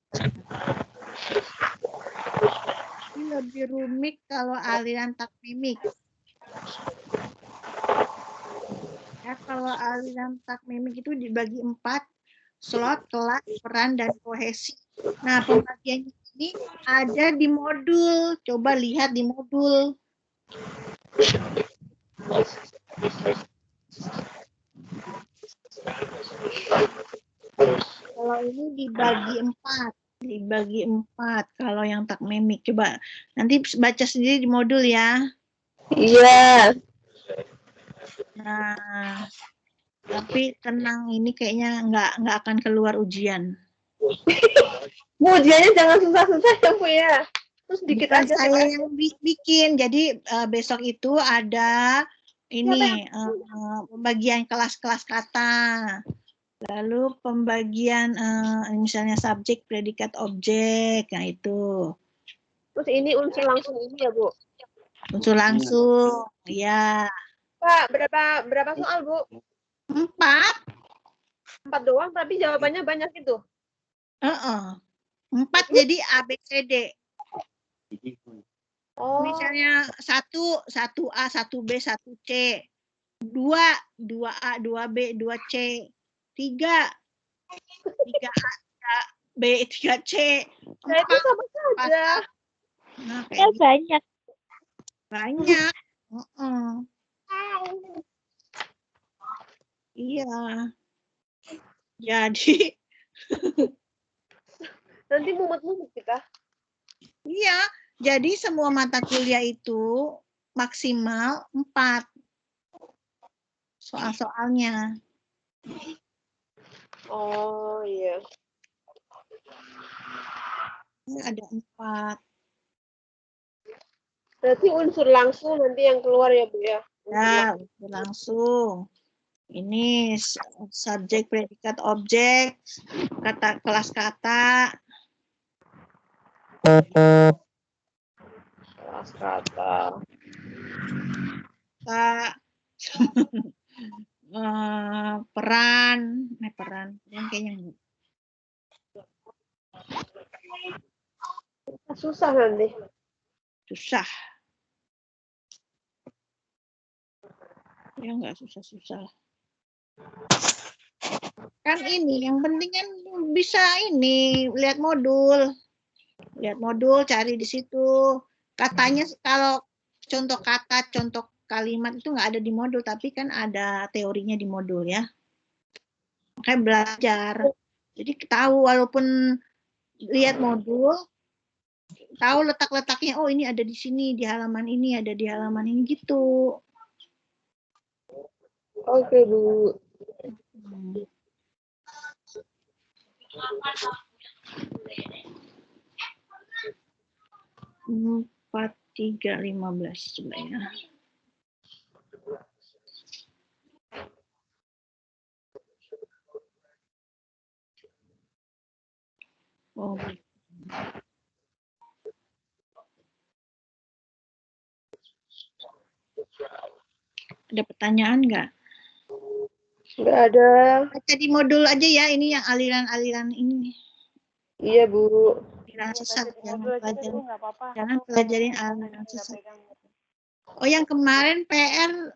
Ini lebih rumit kalau aliran takmimik. Ya, kalau aliran takmimik itu dibagi 4, slot, kelas, peran, dan kohesi. Nah, pembagiannya ini ada di modul. Coba lihat di modul. Kalau ini dibagi 4 kalau yang takmimik. Coba nanti baca sendiri di modul ya. Iya. Nah, tapi tenang, ini kayaknya nggak akan keluar ujian. Bu, ujiannya jangan susah-susah ya, Bu ya. Terus dikit Bukan aja. saya yang bikin. Jadi besok itu ada ini pembagian kelas-kelas kata. Lalu pembagian misalnya subjek, predikat, objek. Nah, itu. Terus ini unsur langsung ini ya, Bu? Unsur langsung. Ya. Pak, berapa soal, Bu? 4. 4 doang, tapi jawabannya banyak itu. 4 jadi A, B, C, D. Oh. Misalnya 1A, 1B, 1C. 2A, 2B, 2C. 3A, 3B, 3C. Nah, itu sama saja. Nah, Ya, banyak. banyak. Iya. Jadi Nanti mumet-mumet kita. iya, jadi semua mata kuliah itu maksimal 4 soal-soalnya. Oh, iya. Ini ada 4. Berarti unsur langsung nanti yang keluar ya, Bu ya? Ya, langsung. Ini subjek, predikat, objek, kata, kelas kata. Kelas kata. Peran, yang kayaknya Susah nanti. susah. Ya nggak susah-susah. Kan ini, yang penting kan bisa ini, lihat modul. Lihat modul, cari di situ. Katanya kalau contoh kata, contoh kalimat itu nggak ada di modul, tapi kan ada teorinya di modul ya. Makanya belajar. Jadi tahu walaupun lihat modul, tahu letak-letaknya, oh ini ada di sini, di halaman ini, ada di halaman ini gitu. Oke, Bu. 4-3-15 coba ya. Oh. Ada pertanyaan nggak? Nggak ada. Baca di modul aja ya, ini yang aliran-aliran ini. Iya, Bu. Aliran sesat, Jangan jangan pelajarin aliran sesat. Oh, yang kemarin PR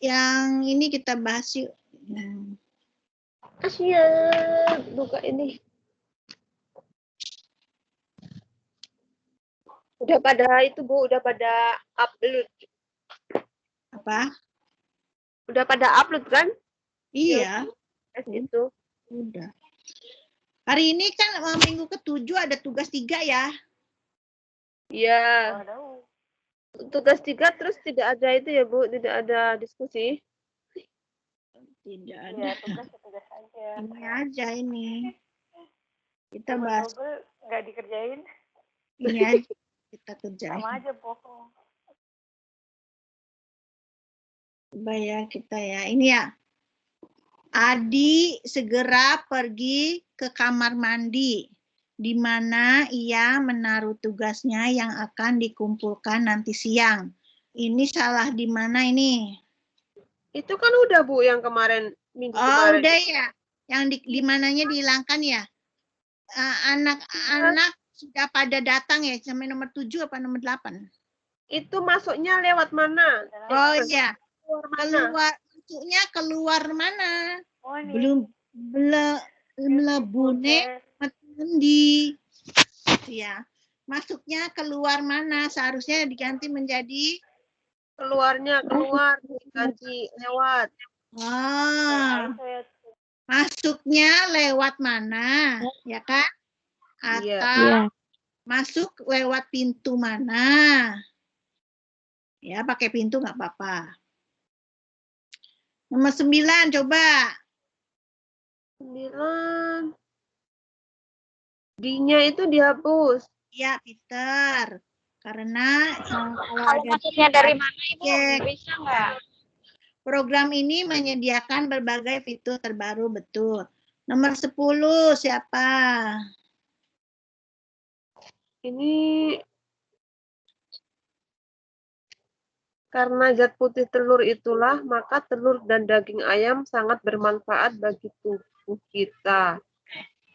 yang ini kita bahas yuk. Asyik buka ini. Udah pada itu, Bu, udah pada upload. Apa? Udah pada upload kan? Iya. Itu. Udah. Hari ini kan minggu ke-7 ada tugas 3 ya. Iya. Waduh. Tugas 3 terus tidak ada itu ya, Bu? Tidak ada diskusi? Tidak Iya, ada. tugas aja. Ini aja ini. Kita Cuma bahas double nggak dikerjain, ini aja kita kerjain. sama aja bohong. Coba ya kita ya. Ini ya. Adi segera pergi ke kamar mandi, di mana ia menaruh tugasnya yang akan dikumpulkan nanti siang. Ini salah di mana ini? Itu kan udah, Bu, yang kemarin, minggu Oh, kemarin. udah ya. Yang di mananya dihilangkan ya? Anak-anak sudah pada datang ya, sampai nomor 7 apa nomor 8? Itu masuknya lewat mana? Oh iya. Keluar mana? Masuknya keluar mana? Oh, ini. Belum melebune mandi. Ya. Masuknya keluar mana? Seharusnya diganti menjadi Keluarnya keluar, diganti lewat. ah, masuknya lewat mana? Ya kan? Iya. Atau masuk lewat pintu mana? Ya, pakai pintu nggak apa-apa. Nomor 9, coba. 9. D-nya itu dihapus. Ya, Peter. Karena kalau ada Maksudnya dari mana Ibu? cek, Bisa nggak? program ini menyediakan berbagai fitur terbaru, betul. Nomor 10, siapa? Ini karena zat putih telur itulah, maka telur dan daging ayam sangat bermanfaat bagi tubuh kita.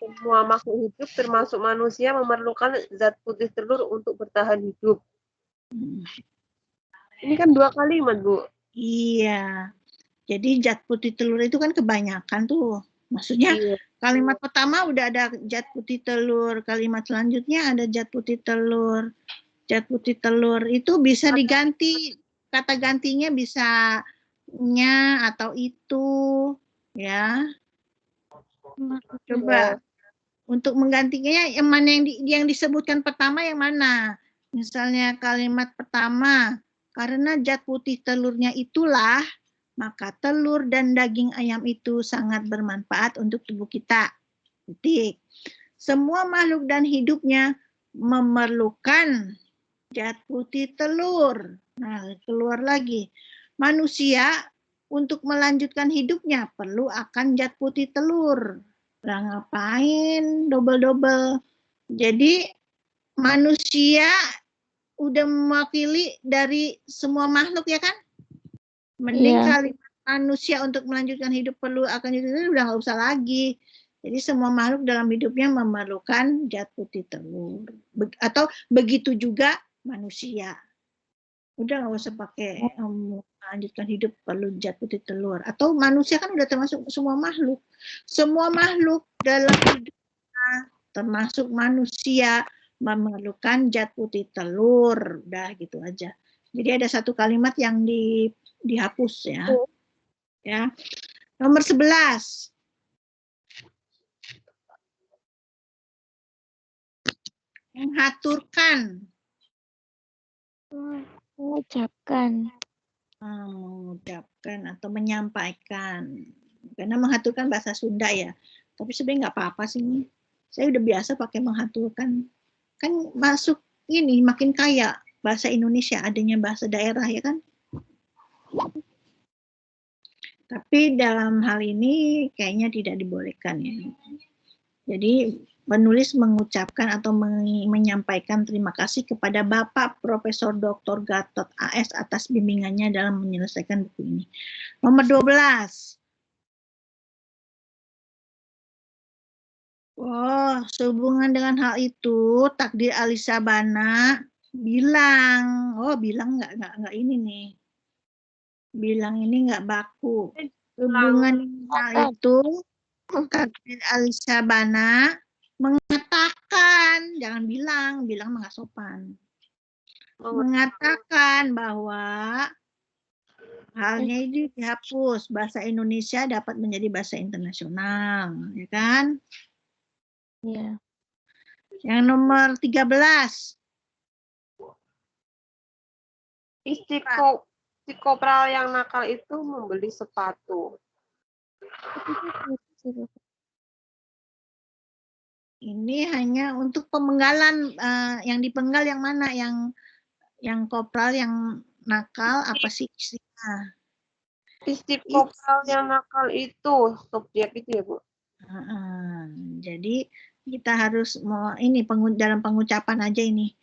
Semua makhluk hidup termasuk manusia memerlukan zat putih telur untuk bertahan hidup. Ini kan 2 kalimat, Bu. Iya. Jadi zat putih telur itu kan kebanyakan tuh. Maksudnya Iya. kalimat pertama udah ada zat putih telur, kalimat selanjutnya ada zat putih telur. Zat putih telur itu bisa diganti, kata gantinya bisa nya atau itu, ya. Coba untuk menggantinya yang mana yang disebutkan pertama yang mana? Misalnya kalimat pertama, karena zat putih telurnya itulah, maka telur dan daging ayam itu sangat bermanfaat untuk tubuh kita. Titik. Semua makhluk dan hidupnya memerlukan zat putih telur. Nah, keluar lagi. Manusia untuk melanjutkan hidupnya perlu akan zat putih telur. Lah ngapain double-double? Jadi manusia udah mewakili dari semua makhluk ya kan? Mending kalimat manusia untuk melanjutkan hidup perlu akan itu udah nggak usah lagi. Jadi semua makhluk dalam hidupnya memerlukan zat putih telur. Atau begitu juga manusia. Udah nggak usah pakai melanjutkan hidup perlu zat putih telur. Atau manusia kan udah termasuk semua makhluk. Semua makhluk dalam hidupnya termasuk manusia memerlukan zat putih telur. Udah gitu aja. Jadi ada satu kalimat yang dihapus ya. Ya. Nomor 11. Mengaturkan. Mengucapkan. Mengucapkan atau menyampaikan. Karena mengaturkan bahasa Sunda ya. Tapi sebenarnya nggak apa-apa sih. Saya udah biasa pakai mengaturkan. Kan masuk ini makin kaya bahasa Indonesia, adanya bahasa daerah ya kan. Tapi dalam hal ini kayaknya tidak dibolehkan ya. Jadi penulis mengucapkan atau menyampaikan terima kasih kepada Bapak Profesor Dr. Gatot AS atas bimbingannya dalam menyelesaikan buku ini. Nomor 12. Oh, sehubungan dengan hal itu, Takdir Alisa Bana bilang, nggak ini nih. Bilang ini nggak baku. Sehubungan dengan hal itu, Takdir Alisa Bana mengatakan, jangan bilang nggak sopan. Mengatakan bahwa halnya ini dihapus, bahasa Indonesia dapat menjadi bahasa internasional, ya kan? Iya. Yang nomor 13. Si kopral yang nakal itu membeli sepatu. Ini hanya untuk pemenggalan, yang dipenggal yang mana? Yang kopral yang nakal apa sih istrinya? Si kopral yang nakal itu subjek itu ya, Bu. Jadi kita harus ini dalam pengucapan aja ini.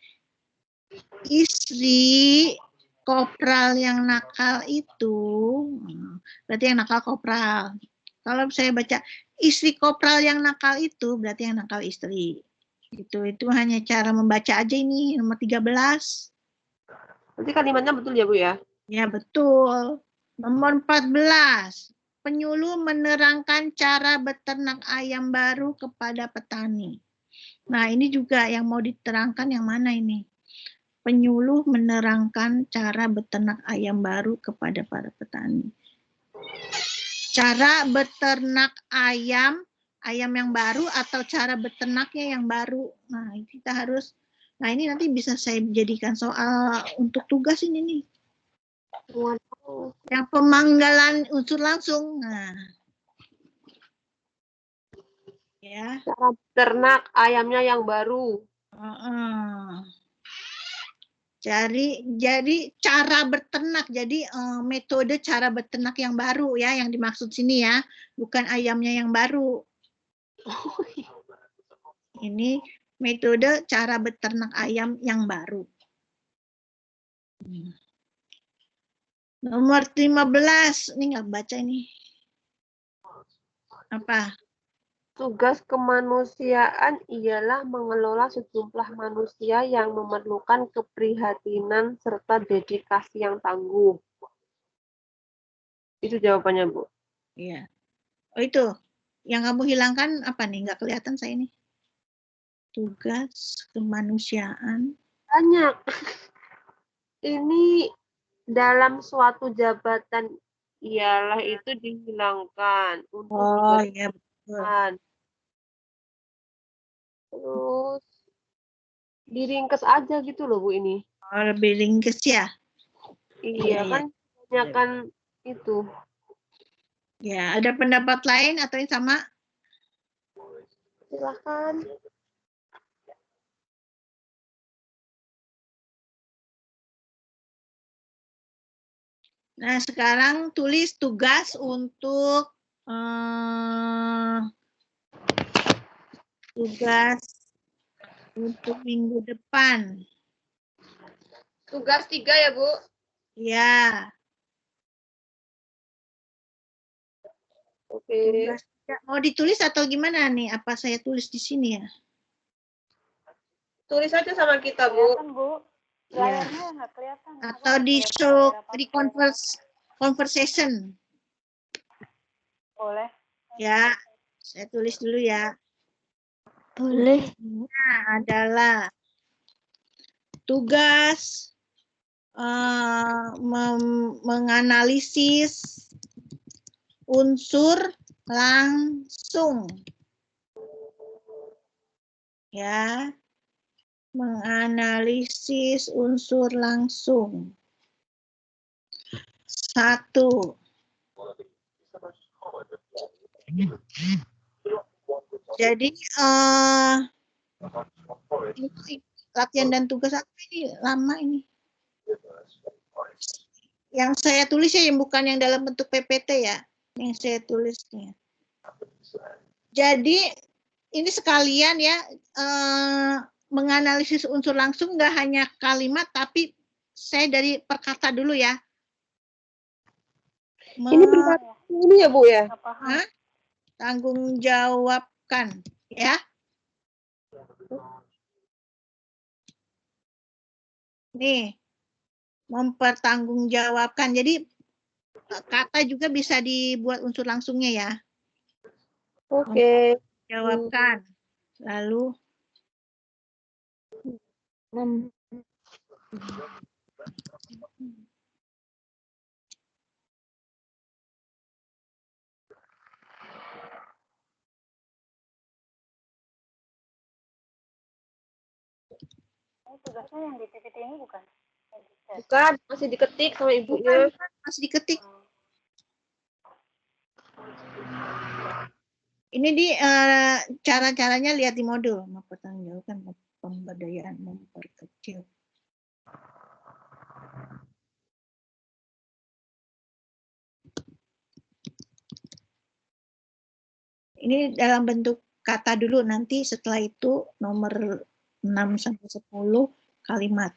Istri kopral yang nakal itu, berarti yang nakal kopral. Kalau saya baca istri kopral yang nakal itu, berarti yang nakal istri. Itu hanya cara membaca aja ini, nomor 13. Berarti kalimatnya betul ya, Bu ya? Ya, betul. Nomor 14. Penyuluh menerangkan cara beternak ayam baru kepada petani. Nah, ini juga yang mau diterangkan yang mana ini? Penyuluh menerangkan cara beternak ayam baru kepada para petani. Cara beternak ayam yang baru atau cara beternaknya yang baru. Nah, kita harus, nah ini nanti bisa saya jadikan soal untuk tugas ini nih. Waduh. Yang pemanggalan unsur langsung. Nah, ya. Cara beternak ayamnya yang baru. Jadi cara beternak, jadi metode cara beternak yang baru ya, yang dimaksud sini ya, bukan ayamnya yang baru. Ini metode cara beternak ayam yang baru. Nomor 15, ini nggak baca ini. Apa? Tugas kemanusiaan ialah mengelola sejumlah manusia yang memerlukan keprihatinan serta dedikasi yang tangguh. Itu jawabannya, Bu. Iya. Oh itu, yang kamu hilangkan apa nih? Nggak kelihatan saya ini. Tugas kemanusiaan. Banyak. Ini dalam suatu jabatan ialah itu dihilangkan untuk Oh iya betul. Terus diringkes aja gitu loh, Bu, ini. Oh, lebih ringkes ya? Iya, kan kebanyakan itu. Ya, ada pendapat lain atau yang sama? Silahkan. Nah, sekarang tulis tugas untuk minggu depan. Tugas 3 ya, Bu? Ya. Oke. Tugas mau ditulis atau gimana nih? Apa saya tulis di sini ya? Tulis aja sama kita, Bu. Kelihatan, Bu. Layarnya nggak kelihatan. Atau di show di conversation. Boleh. Ya, saya tulis dulu ya. Boleh. Nah, adalah tugas menganalisis unsur langsung. Ya, menganalisis unsur langsung. 1. Jadi latihan dan tugas apa ini lama ini. Yang saya tulis ya yang bukan yang dalam bentuk PPT ya, yang saya tulisnya. Jadi ini sekalian ya menganalisis unsur langsung nggak hanya kalimat tapi saya dari perkata dulu ya. Ini pribadi ini ya, Bu ya? Tanggung jawabkan ya. Nih, mempertanggungjawabkan. Jadi kata juga bisa dibuat unsur langsungnya ya. Oke. Jawabkan. Lalu Tugasnya yang di PPT ini bukan? Bukan, masih diketik sama ibunya. Bukan, masih diketik. Ini di cara-caranya lihat di modul. Mempertanggungjawabkan pemberdayaan, memperkecil. Ini dalam bentuk kata dulu, nanti setelah itu nomor 6 sampai 10 kalimat.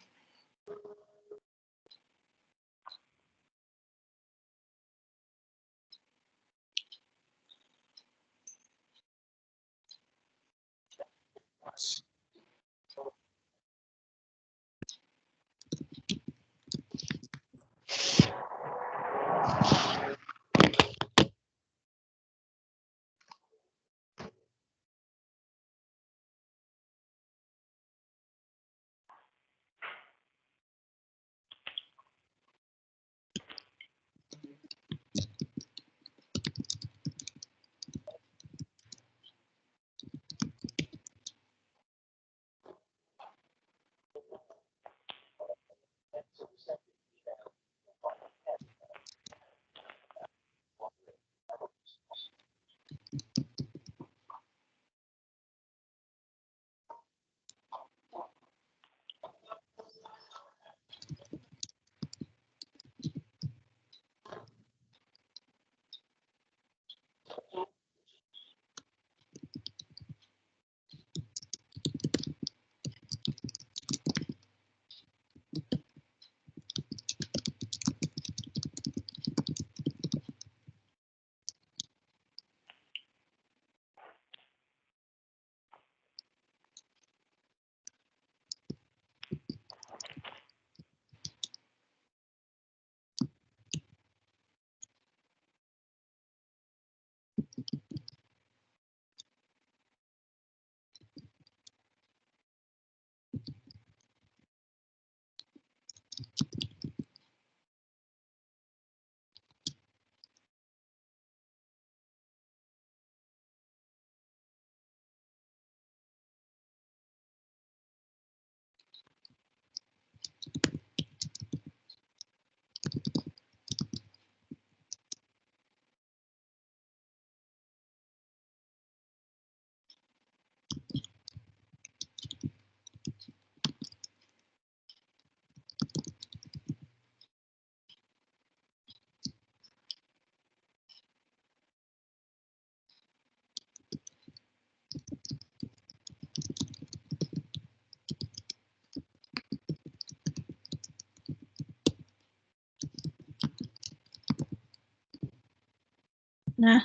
Nah,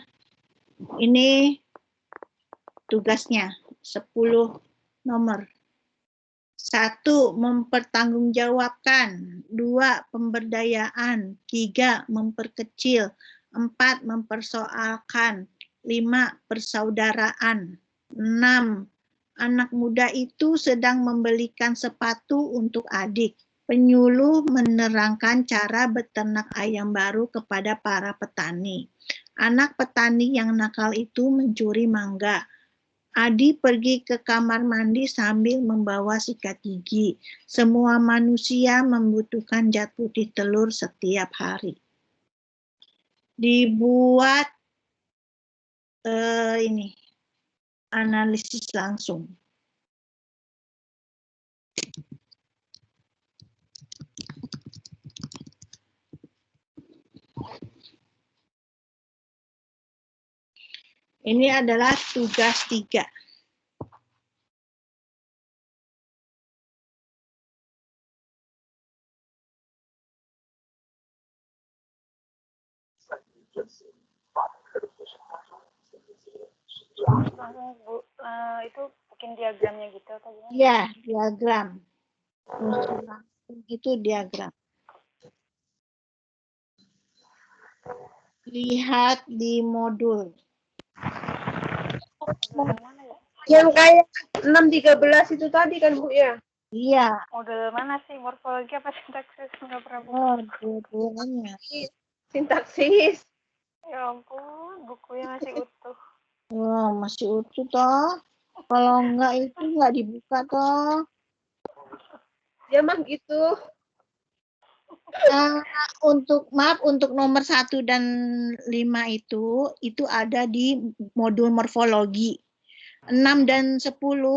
ini tugasnya 10 nomor. 1. Mempertanggungjawabkan. 2. Pemberdayaan. 3. Memperkecil. 4. Mempersoalkan. 5. Persaudaraan. 6. Anak muda itu sedang membelikan sepatu untuk adik. Penyuluh menerangkan cara beternak ayam baru kepada para petani. Anak petani yang nakal itu mencuri mangga. Adi pergi ke kamar mandi sambil membawa sikat gigi. Semua manusia membutuhkan zat putih telur setiap hari. Dibuat ini analisis langsung. Ini adalah tugas 3. Langsung Bu, itu bikin diagramnya gitu atau gimana? Iya, diagram. Itu diagram. Lihat di modul. Model yang mana ya? Yang kayak 613 itu tadi kan Bu ya? Iya. Model mana sih? Morfologi apa sintaksis? Nggak pernah buka. Oh, dua-duanya. Sintaksis. Ya ampun, bukunya masih utuh. Wah, masih utuh toh. Kalau enggak itu enggak dibuka toh. Ya mah gitu. Untuk nomor 1 dan 5 itu ada di modul morfologi. 6 dan 10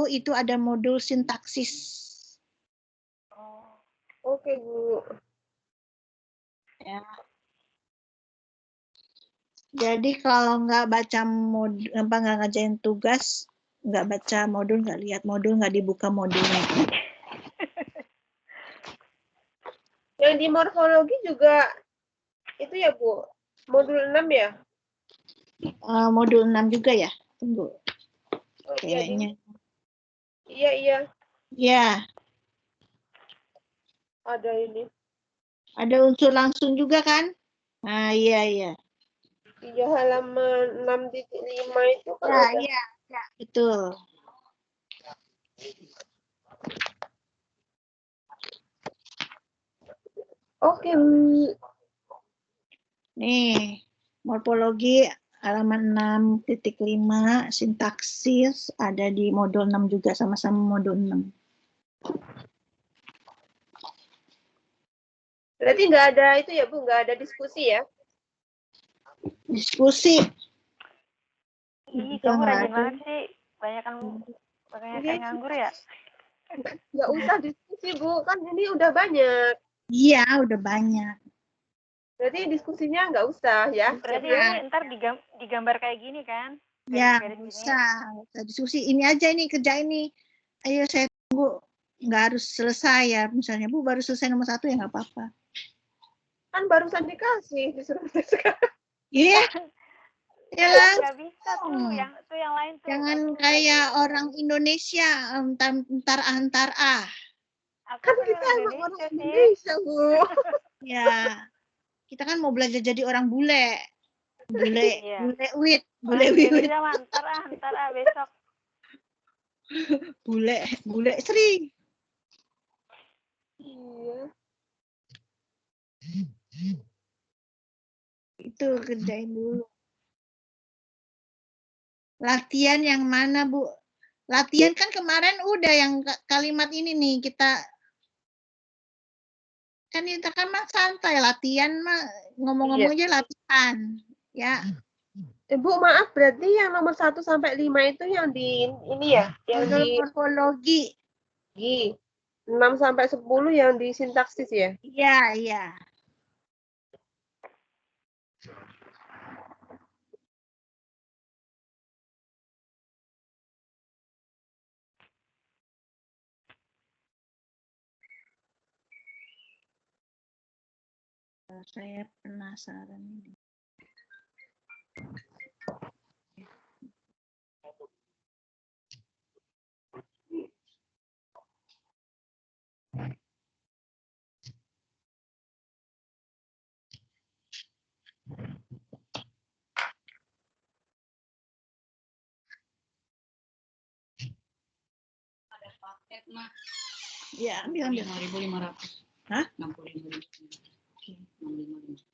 itu ada modul sintaksis. Oh, Oke, Bu. Ya. Jadi kalau nggak baca modul, nggak ngajain tugas, nggak baca modul, nggak lihat modul, nggak dibuka modulnya. Yang di morfologi juga itu ya, Bu. Modul 6 ya? Modul 6 juga ya? Tunggu. Oh, iya, Kayaknya. Iya. Ya, Ada ini. ada unsur langsung juga kan? Nah, iya. Iya, halaman 6.5 itu kan Ya, ada. iya, betul. Oke, Bu. Nih, morfologi halaman 6.5, sintaksis ada di modul 6 juga, sama-sama modul 6. Berarti nggak ada itu ya, Bu? Nggak ada diskusi ya? Diskusi. Ih, Juga kamu nggak rajin ada. banget sih. Banyakan nganggur ya. Nggak usah diskusi, Bu. Kan ini udah banyak. Iya, udah banyak. Berarti diskusinya nggak usah ya. Berarti Ya. ini ntar digambar kayak gini kan? Ya, Garis-garis gini. bisa diskusi. Ini aja nih, kerja ini. Ayo saya tunggu. Nggak harus selesai ya. Misalnya, Bu, baru selesai nomor 1 ya nggak apa-apa. Kan barusan disuruh sekarang. Iya, ya lah. Nggak bisa tuh, yang lain tuh. Jangan Aku kayak lagi- orang Indonesia, entar ah. Aku Kan tuh kita emang orang Indonesia sih. Indonesia, Bu. Ya, kita kan mau belajar jadi orang bule. Iya. Bule Orang wiwit. Indonesia mah ntar besok. Bule sering. Iya. Itu kerjain dulu. Latihan yang mana, Bu? Latihan kan kemarin udah yang kalimat ini nih kita kan mah santai latihan mah ngomong-ngomong aja latihan ya. Bu, maaf, berarti yang nomor 1 sampai 5 itu yang di ini ya? Yang Modul di morfologi. 6 sampai 10 yang di sintaksis ya? Iya. Saya penasaran ini. Ada paket mah. Ya, ambil. 5.500. Hah? 65.000. Oke, 65.000.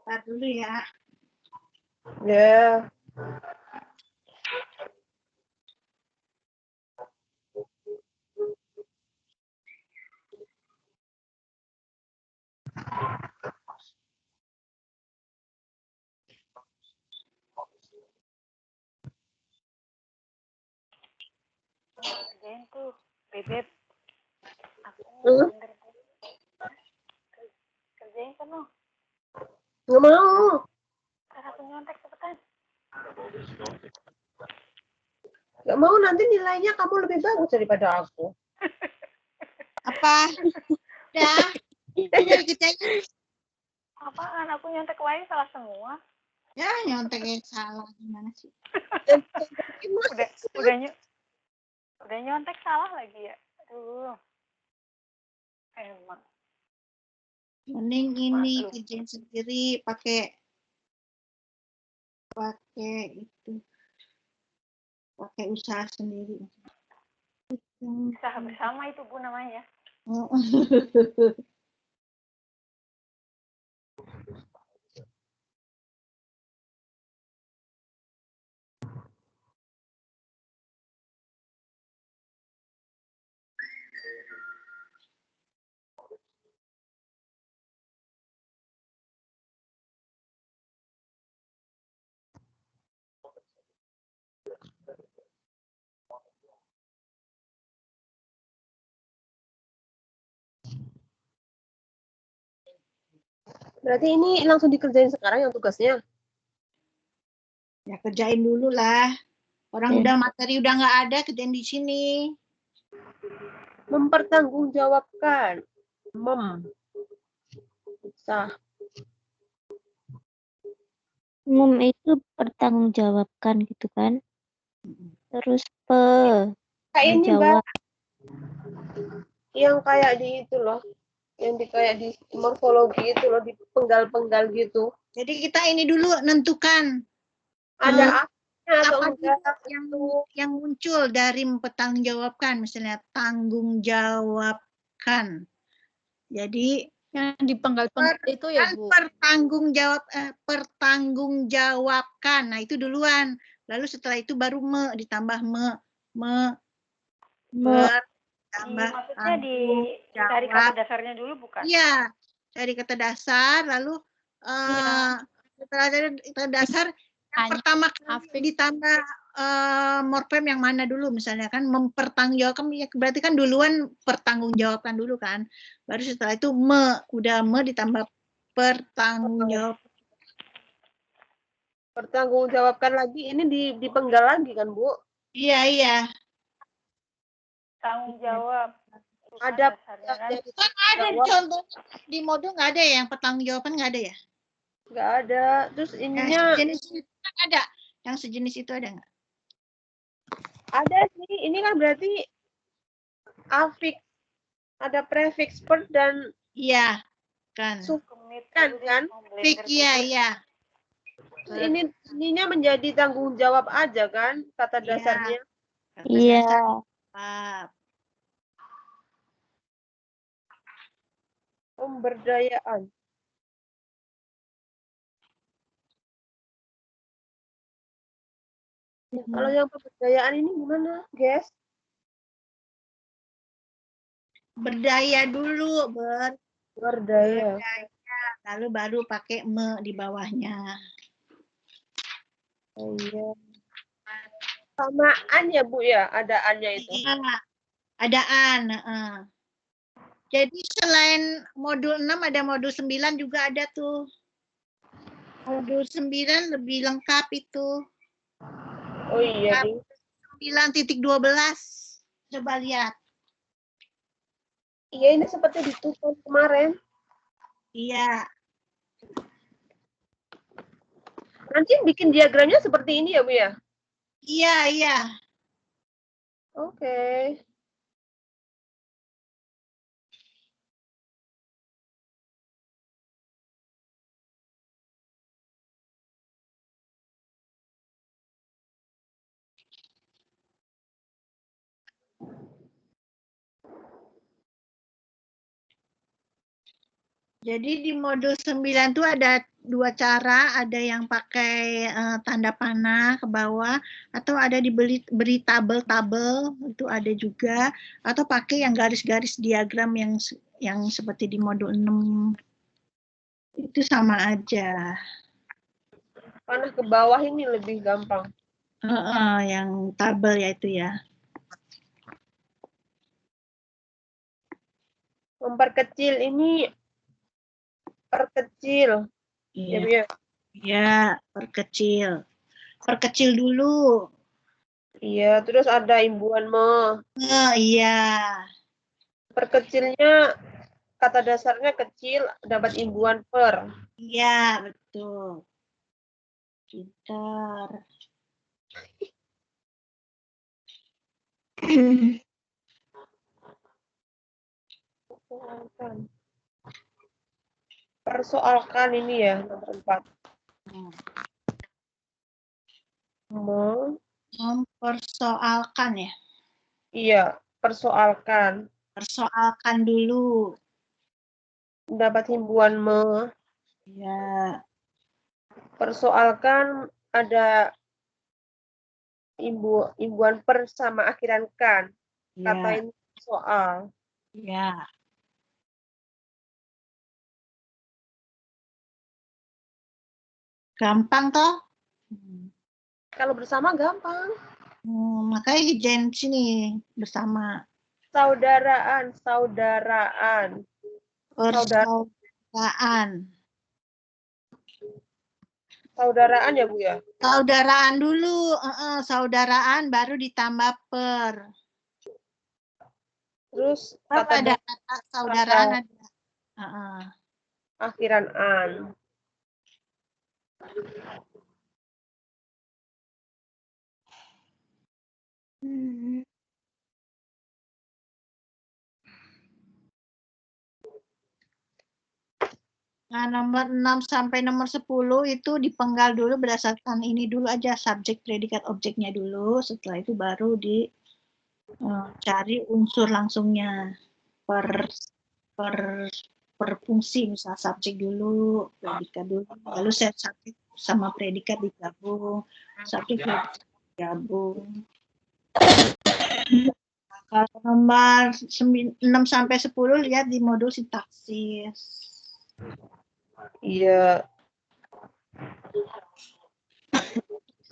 Ntar dulu ya. Ya. Kerjain tuh, Bebep. Aku Hmm? bener kerjain kan lo. Nggak mau. Ntar aku nyontek cepetan. Nggak mau, nanti nilainya kamu lebih bagus daripada aku. Apa? Udah kerjain. Apaan? Aku nyontek lain salah semua. Ya, nyontek yang salah gimana sih? Udah nyontek salah lagi ya. Aduh. Emang. Mending ini Maklum. kerjain sendiri pakai usaha sendiri. Usaha bersama itu Bu namanya. Berarti ini langsung dikerjain sekarang yang tugasnya? Ya kerjain dulu lah. Orang udah materi udah nggak ada, kerjain di sini. Mempertanggungjawabkan. Bisa. Itu pertanggungjawabkan gitu kan. Terus Kayak ini, Mbak. menjawab. Yang kayak di itu loh. Yang kayak di morfologi itu loh, di penggal-penggal gitu. Jadi kita ini dulu nentukan Ada artinya atau apa enggak yang muncul dari mempertanggungjawabkan, misalnya tanggung jawabkan. Jadi Yang di penggal-penggal itu ya, Bu. pertanggungjawabkan. Nah, itu duluan. Lalu setelah itu baru ditambah Maksudnya cari kata dasarnya dulu bukan? Iya, cari kata dasar, lalu setelah dari kata dasar yang pertama kali ditambah morfem yang mana dulu, misalnya kan mempertanggungjawabkan, ya berarti kan duluan pertanggungjawabkan dulu kan, baru setelah itu udah ditambah pertanggungjawabkan lagi, ini dipenggal lagi kan, Bu? Iya. Tanggung jawab. Ada kan ada contoh di modul nggak ada ya, yang pertanggungjawaban nggak ada ya? Nggak ada. Terus ininya sejenis itu kan ada, yang sejenis itu ada nggak? Ada sih. Ini kan berarti afix, ada prefix per dan iya kan. Kan? Fix, iya. Terus ininya menjadi tanggung jawab aja kan kata dasarnya. Iya. Pemberdayaan. Kalau yang pemberdayaan ini gimana, guys? Berdaya dulu, Berdaya. Lalu baru pakai di bawahnya. Oh iya. Samaan ya, Bu ya? Adaannya itu. Iya, adaan. Jadi selain modul 6 ada modul 9 juga ada tuh. Modul 9 lebih lengkap itu. Oh iya, 9.12. Coba lihat. Iya, ini seperti ditutup kemarin. Iya. Nanti bikin diagramnya seperti ini ya, Bu ya? Iya. Oke. Jadi di modul 9 itu ada dua cara, ada yang pakai tanda panah ke bawah, atau ada beri tabel-tabel, itu ada juga, atau pakai yang garis-garis diagram yang seperti di modul 6. Itu sama aja. Panah ke bawah ini lebih gampang. Yang tabel ya itu ya. Memperkecil ini perkecil. Iya. Ya, perkecil. Perkecil dulu. Iya, terus ada imbuhan Iya. Perkecilnya kata dasarnya kecil, dapat imbuhan per. Iya, betul. Pintar. Persoalkan ini ya, nomor 4. Mempersoalkan ya. Iya, persoalkan. Persoalkan dulu. Dapat himbuan Ya. Persoalkan ada imbuhan per sama akhiran kan. Kata ini soal. Ya. Gampang toh? Kalau bersama gampang. Makanya hijen sini bersama. Saudaraan. Persaudaraan. Saudaraan ya, Bu ya? Saudaraan dulu, saudaraan baru ditambah per. Terus Apa ada kata saudaraan ada. akhiran an. Nah, nomor 6 sampai nomor 10 itu dipenggal dulu berdasarkan ini dulu aja, subjek, predikat, objeknya dulu. Setelah itu baru cari unsur langsungnya per fungsi, misal subjek dulu, predikat dulu, lalu subjek sama predikat digabung, subjek predikat digabung. Kalau nomor 6 sampai 10 lihat di modul sintaksis. Iya.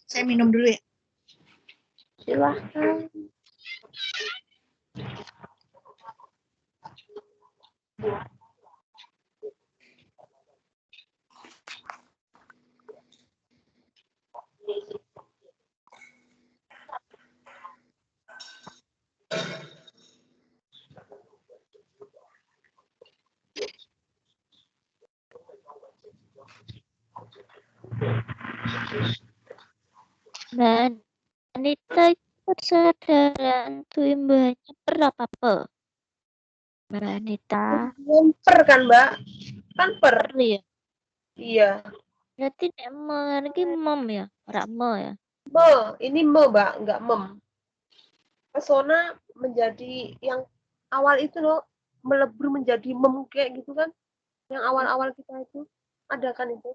Saya minum dulu ya. Silahkan. Mbak Anita itu persaudaraan imbahnya berapa pe? Mbak Anita. Per kan, Mbak? Kan per. Ya. Iya. Berarti nek lagi mem ya, ora me ya. Ini Mbak, enggak mem. Pesona menjadi yang awal itu loh, melebur menjadi mem kayak gitu kan. Yang awal-awal kita itu ada kan itu.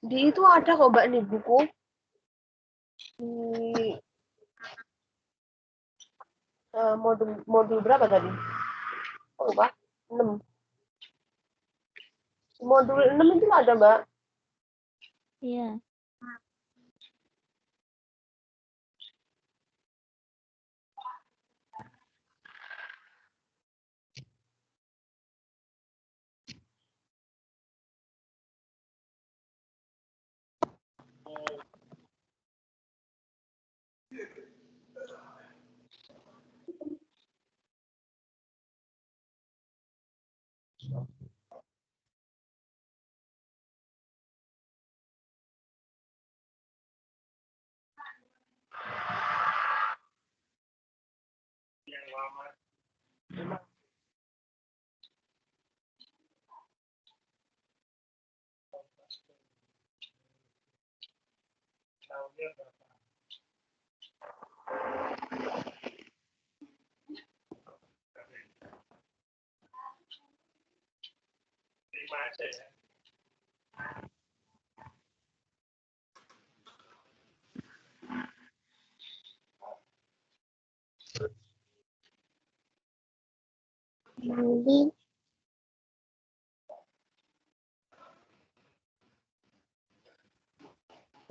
Di itu ada kok Mbak nih buku. Di modul berapa tadi? Oh, Mbak, 6. Modul 6 itu ada, Mbak. Iya.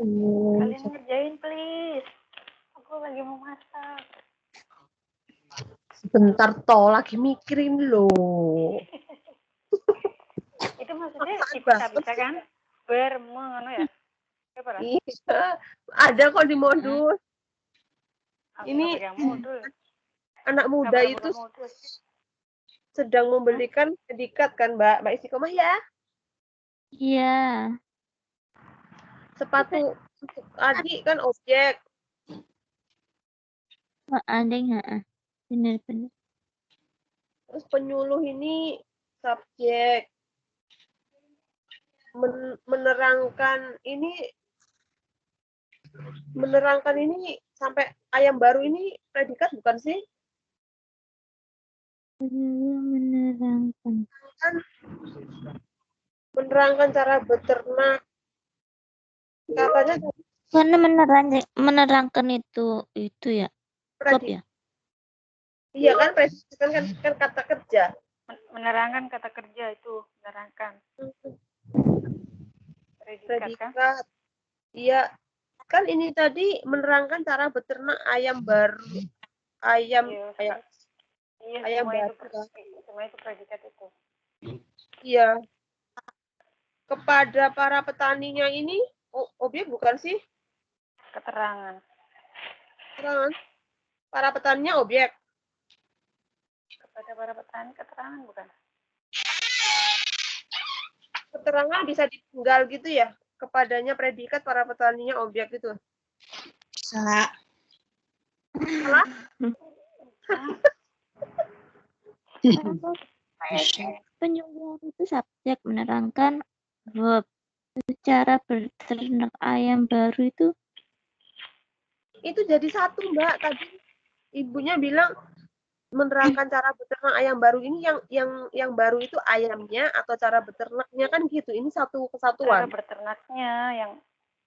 Kalian ngerjain please. Aku lagi mau masak. Sebentar toh, lagi mikirin loh. Itu maksudnya bisa kan? Bermengono ya? Iya, ada kok di modul. Ini modul. Anak muda itu sedang membelikan predikat kan, Mbak Istiqomah ya? Iya. Sepatu adik kan objek. Ading, benar-benar. Terus penyuluh ini subjek. Menerangkan ini sampai ayam baru ini predikat bukan sih? Menerangkan cara beternak. Katanya karena menerangkan itu ya. Klub ya? Iya kan, predikat kan kata kerja. Menerangkan kata kerja itu, menerangkan. Predikat. Iya, kan ini tadi menerangkan cara beternak ayam baru. Ayam baru. Semua itu predikat itu. Iya. kepada para petaninya ini objek bukan sih? Keterangan. Keterangan. Para petaninya objek. Kepada para petani keterangan bukan? Keterangan bisa dipenggal gitu ya? Kepadanya predikat, para petaninya objek gitu. Bisa. Salah? Penyuluh itu subjek menerangkan verb. Cara berternak ayam baru itu Itu jadi satu, Mbak. Tadi ibunya bilang menerangkan cara beternak ayam baru ini yang baru itu ayamnya atau cara beternaknya kan gitu. Ini satu Cara kesatuan. berternaknya yang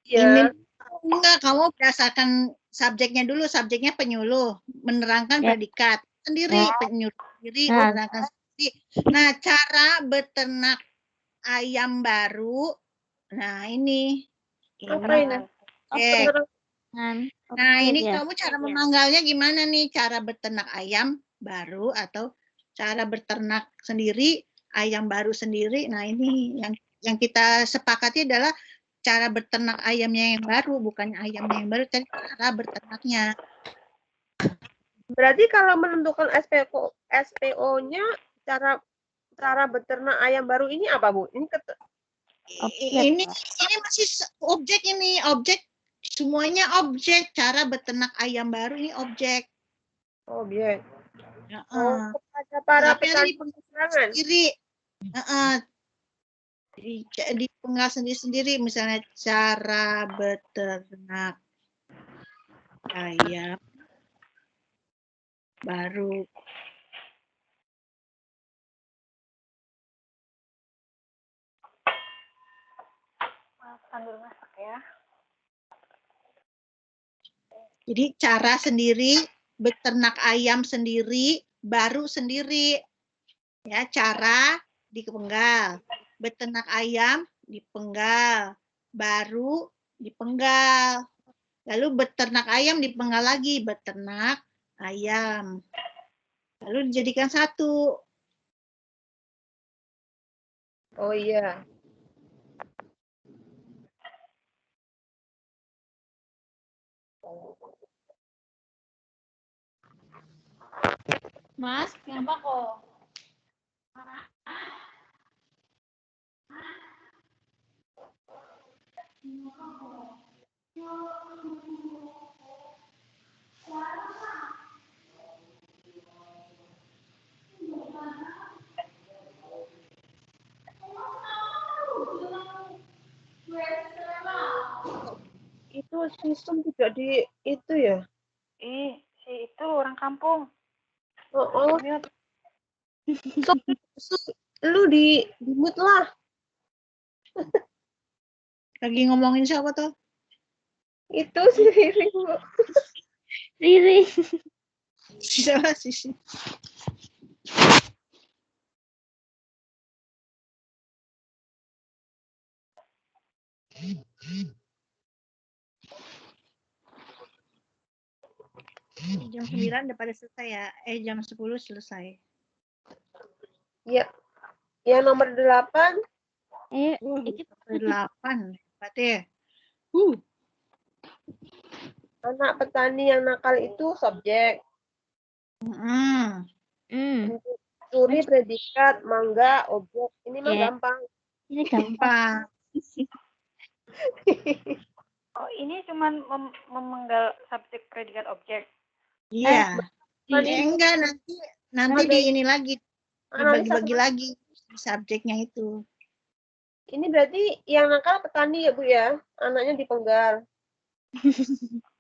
Iya. Enggak, kamu berdasarkan subjeknya dulu. Subjeknya penyuluh, menerangkan Ya. predikat sendiri, Ya. penyuluh sendiri, Nah. menerangkan sendiri. Nah, cara beternak ayam baru, nah ini Apa ini? objek. dengan Nah, objek ini ya. kamu cara memanggilnya gimana nih? Cara beternak ayam baru atau cara beternak sendiri, ayam baru sendiri. Nah, ini yang kita sepakati adalah cara beternak ayamnya yang baru, bukan ayamnya yang baru, tapi cara beternaknya. Berarti kalau menentukan SPO-nya cara beternak ayam baru ini apa, Bu? Ini Ini masih objek ini, objek semuanya objek. Cara beternak ayam baru ini objek. objek. Ya, Kepada para tapi ada petani dipenggal keterangan. sendiri. Dipenggal sendiri-sendiri, misalnya cara beternak ayam baru. sambil masak ya. Jadi cara sendiri, beternak ayam sendiri, baru sendiri. Ya, cara dipenggal. Beternak ayam dipenggal, baru dipenggal. Lalu beternak ayam dipenggal lagi, beternak ayam. Lalu dijadikan satu. Oh iya. Mas, kenapa kok? Itu sistem tidak di itu ya. Ih, si itu orang kampung. Oh. Mute. So, lu di mute lah. Lagi ngomongin siapa tuh? Itu si Riri, Bu. Riri. Siapa sih? Jam 9 udah pada selesai ya. Jam 10 selesai. Ya. Yang nomor 8. Iki 8. Berarti ya. Anak petani yang nakal itu subjek. Curi predikat, mangga objek. Ini mah Ya. gampang. Ini gampang. Oh, ini cuman memenggal subjek predikat objek. Iya. Enggak, nanti di ini lagi. Dibagi-bagi lagi subjeknya itu. Ini berarti yang nakal petani ya, Bu ya? Anaknya dipenggal.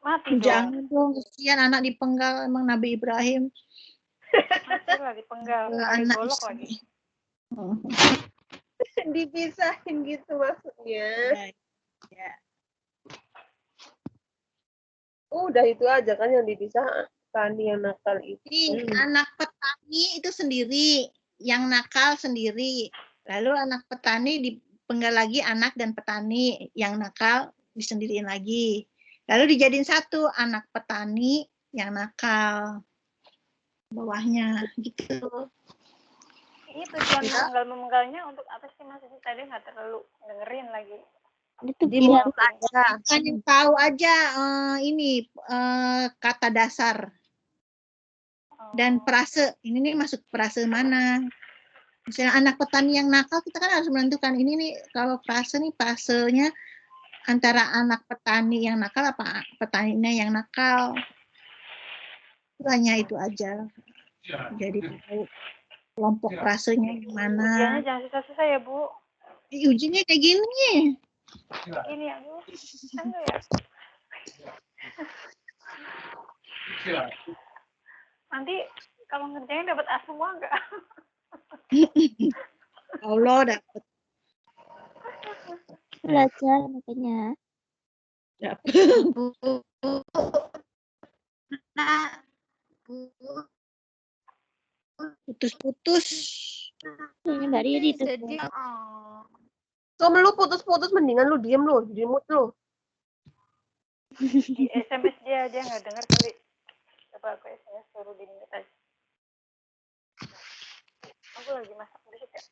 Mati dong. Jangan dong, kesian anak dipenggal, emang Nabi Ibrahim. Mati lah dipenggal. Anak Golok istri. lagi. Dipisahin gitu maksudnya. Ya. Udah itu aja kan yang dipisah petani yang nakal itu. Jadi anak petani itu sendiri, yang nakal sendiri. Lalu anak petani dipenggal lagi anak dan petani, yang nakal disendiriin lagi. Lalu dijadiin satu, anak petani yang nakal. Bawahnya gitu. Ini tujuan memenggal-memenggalnya untuk apa sih Mas? Tadi nggak terlalu dengerin lagi. Itu Di biar mulut aja. Kan yang tahu aja ini kata dasar dan frase. Ini nih masuk frase mana? Misalnya anak petani yang nakal, kita kan harus menentukan ini nih kalau frase nih frasenya antara anak petani yang nakal apa petaninya yang nakal. Hanya itu aja. Jadi tahu kelompok frasenya yang mana. Ujiannya jangan susah-susah ya Bu. Ujinya kayak gini. Gini ya Bu. Kan ya. Nanti kalau ngerjain dapat A semua nggak? Allah dapat. belajar makanya. Putus-putus. Ini Mbak Riri tuh. Jadi, So, lu putus-putus mendingan lu diem lu, di mute lu. Di SMS dia nggak dengar kali. Coba aku SMS suruh di mute aja. Aku lagi masak dikit ya.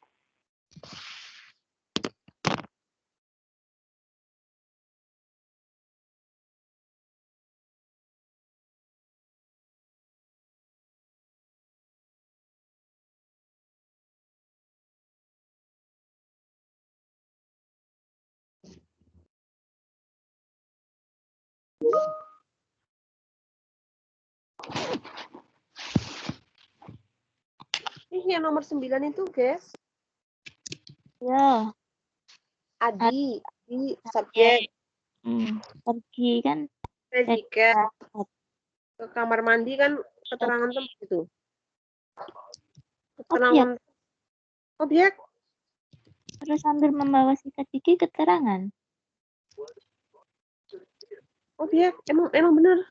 Ini yang nomor 9 itu, guys. Ya. Adi subjek, Pergi kan. predikat, ke kamar mandi kan keterangan tempat itu. Keterangan objek. Terus sambil membawa sikat gigi keterangan. Objek, emang benar.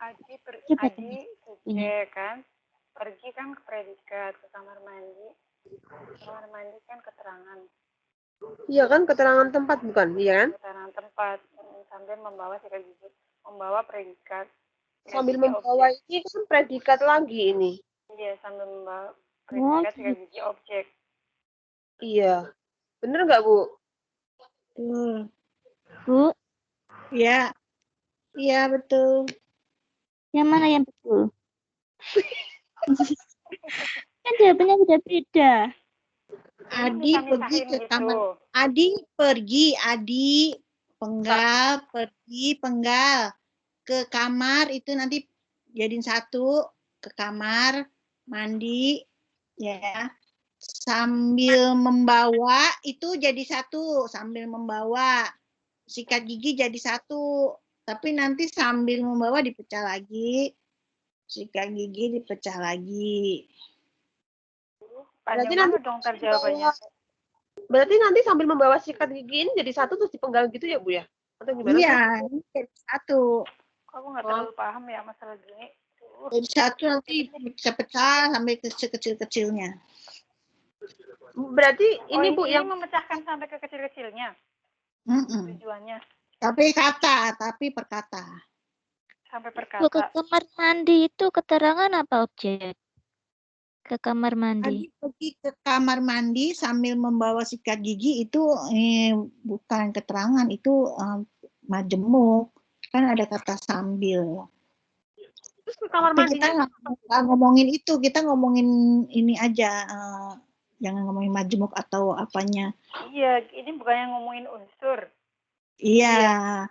Adi Coba subjek kan. Pergi kan ke predikat, ke kamar mandi. Kamar mandi kan keterangan. Iya kan, keterangan tempat bukan, iya kan? Keterangan tempat sambil membawa sikat gigi, membawa predikat. Sambil membawa ini kan predikat lagi ini. Iya, sambil membawa predikat sikat gigi objek. Iya. Bener nggak, Bu? Bu, Ya. Iya, betul. yang mana yang betul? Kan jawabannya beda-beda. Adi pergi ke kamar. Adi penggal ke kamar itu nanti jadiin satu ke kamar mandi ya. Sambil membawa itu jadi satu, sambil membawa sikat gigi jadi satu. Tapi nanti sambil membawa dipecah lagi. Sikat gigi dipecah lagi. Berarti nanti dong jawabannya. Berarti nanti sambil membawa sikat gigi ini jadi satu terus dipenggal gitu ya, Bu ya? Atau gimana? Iya, ini jadi satu. Aku nggak terlalu paham ya masalah gini. Jadi satu nanti pecah-pecah sampai kecil-kecilnya. Berarti ini Bu ini yang memecahkan sampai ke kecil-kecilnya. Tujuannya. Tapi per kata. Sampai per Bu, ke kata. kamar mandi itu keterangan apa objek? Ke kamar mandi. Adi pergi ke kamar mandi sambil membawa sikat gigi itu bukan keterangan, itu majemuk. Kan ada kata sambil. terus ke kamar Tapi mandi. kita nggak ngomongin itu, kita ngomongin ini aja. Jangan ngomongin majemuk atau apanya. Iya, ini bukannya ngomongin unsur. Iya.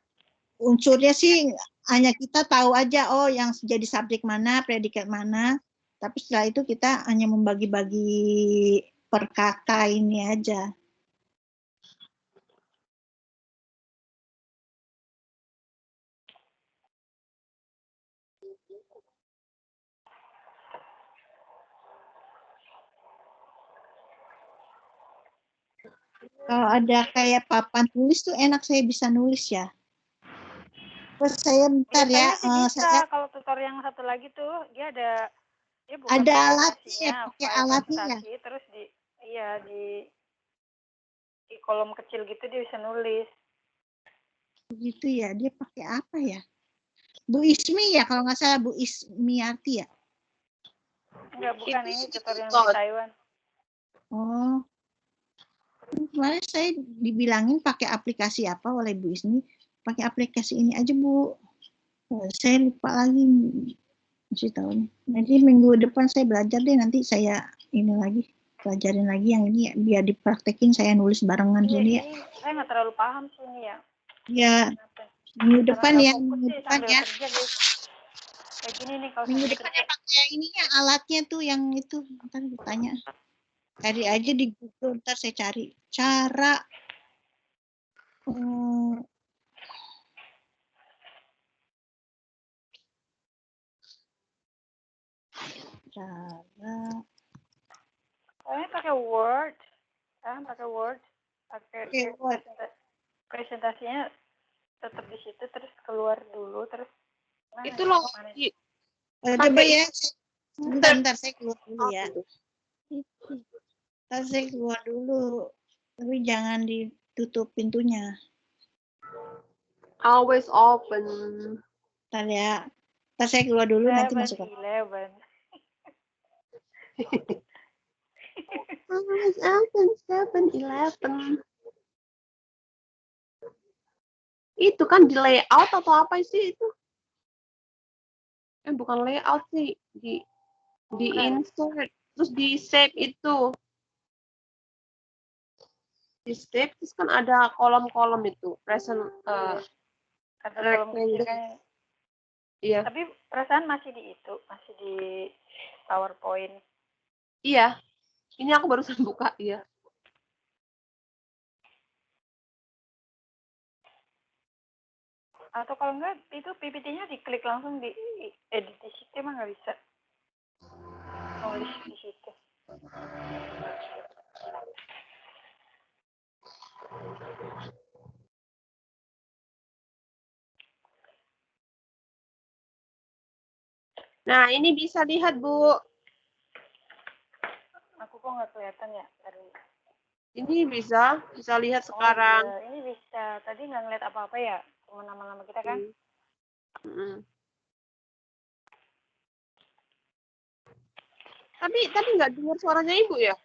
Unsurnya sih hanya kita tahu aja, oh yang jadi subjek mana, predikat mana. Tapi setelah itu kita hanya membagi-bagi per kata ini aja. Kalau ada kayak papan tulis tuh enak, saya bisa nulis ya. Terus saya bentar ya. Bisa. Kalau tutor yang satu lagi tuh dia ada ada alatnya, pakai alatnya ya. Terus di kolom kecil gitu dia bisa nulis. Begitu ya, dia pakai apa ya? Bu Ismi ya, kalau nggak salah Bu Ismiarti ya. Enggak, bukan Itu ini sih tutorial tutor. di Taiwan. Oh, kemarin saya dibilangin pakai aplikasi apa oleh Bu Isni. Pakai aplikasi ini aja, Bu. Saya lupa lagi masih tahun. Nanti minggu depan saya belajar deh, nanti saya ini lagi pelajarin lagi yang ini biar dipraktekin, saya nulis barengan Iya, sini ya. ini saya nggak terlalu paham sih ini ya. Ya, Kenapa? minggu Karena depan nggak ya, fokus minggu sih depan sambil ya. kerja guys. Kayak gini nih kalau Minggu sambil depan kerja. ya pakai ininya, alatnya tuh yang itu. Ntar ditanya. Cari aja di Google, ntar saya cari cara cara Kayaknya pakai Word. Pakai Word. Pakai Word. presentasinya tetap di situ terus keluar dulu terus. Nah, Itu loh. Coba ya, bentar saya keluar dulu ya. Apa tuh? Ntar saya keluar dulu, tapi jangan ditutup pintunya. Always open. Ntar ya, ntar saya keluar dulu nanti masuk. 7-11. Always open 7-11. Itu kan di layout atau apa sih itu? Bukan layout sih, di insert terus di save itu. Di save terus kan ada kolom-kolom itu, present Ada kolom kecil rectangle. kan. Iya. Tapi perasaan masih di itu, masih di PowerPoint. Iya. Ini aku barusan buka, iya. Atau kalau enggak itu PPT-nya diklik langsung di edit di situ emang nggak bisa. Nulis di situ. Nah, ini bisa lihat, Bu. Aku kok nggak kelihatan ya dari. Ini bisa lihat sekarang. Oh, iya. Ini bisa. Tadi nggak ngeliat apa-apa ya, cuma nama-nama kita kan. Tapi nggak dengar suaranya Ibu ya?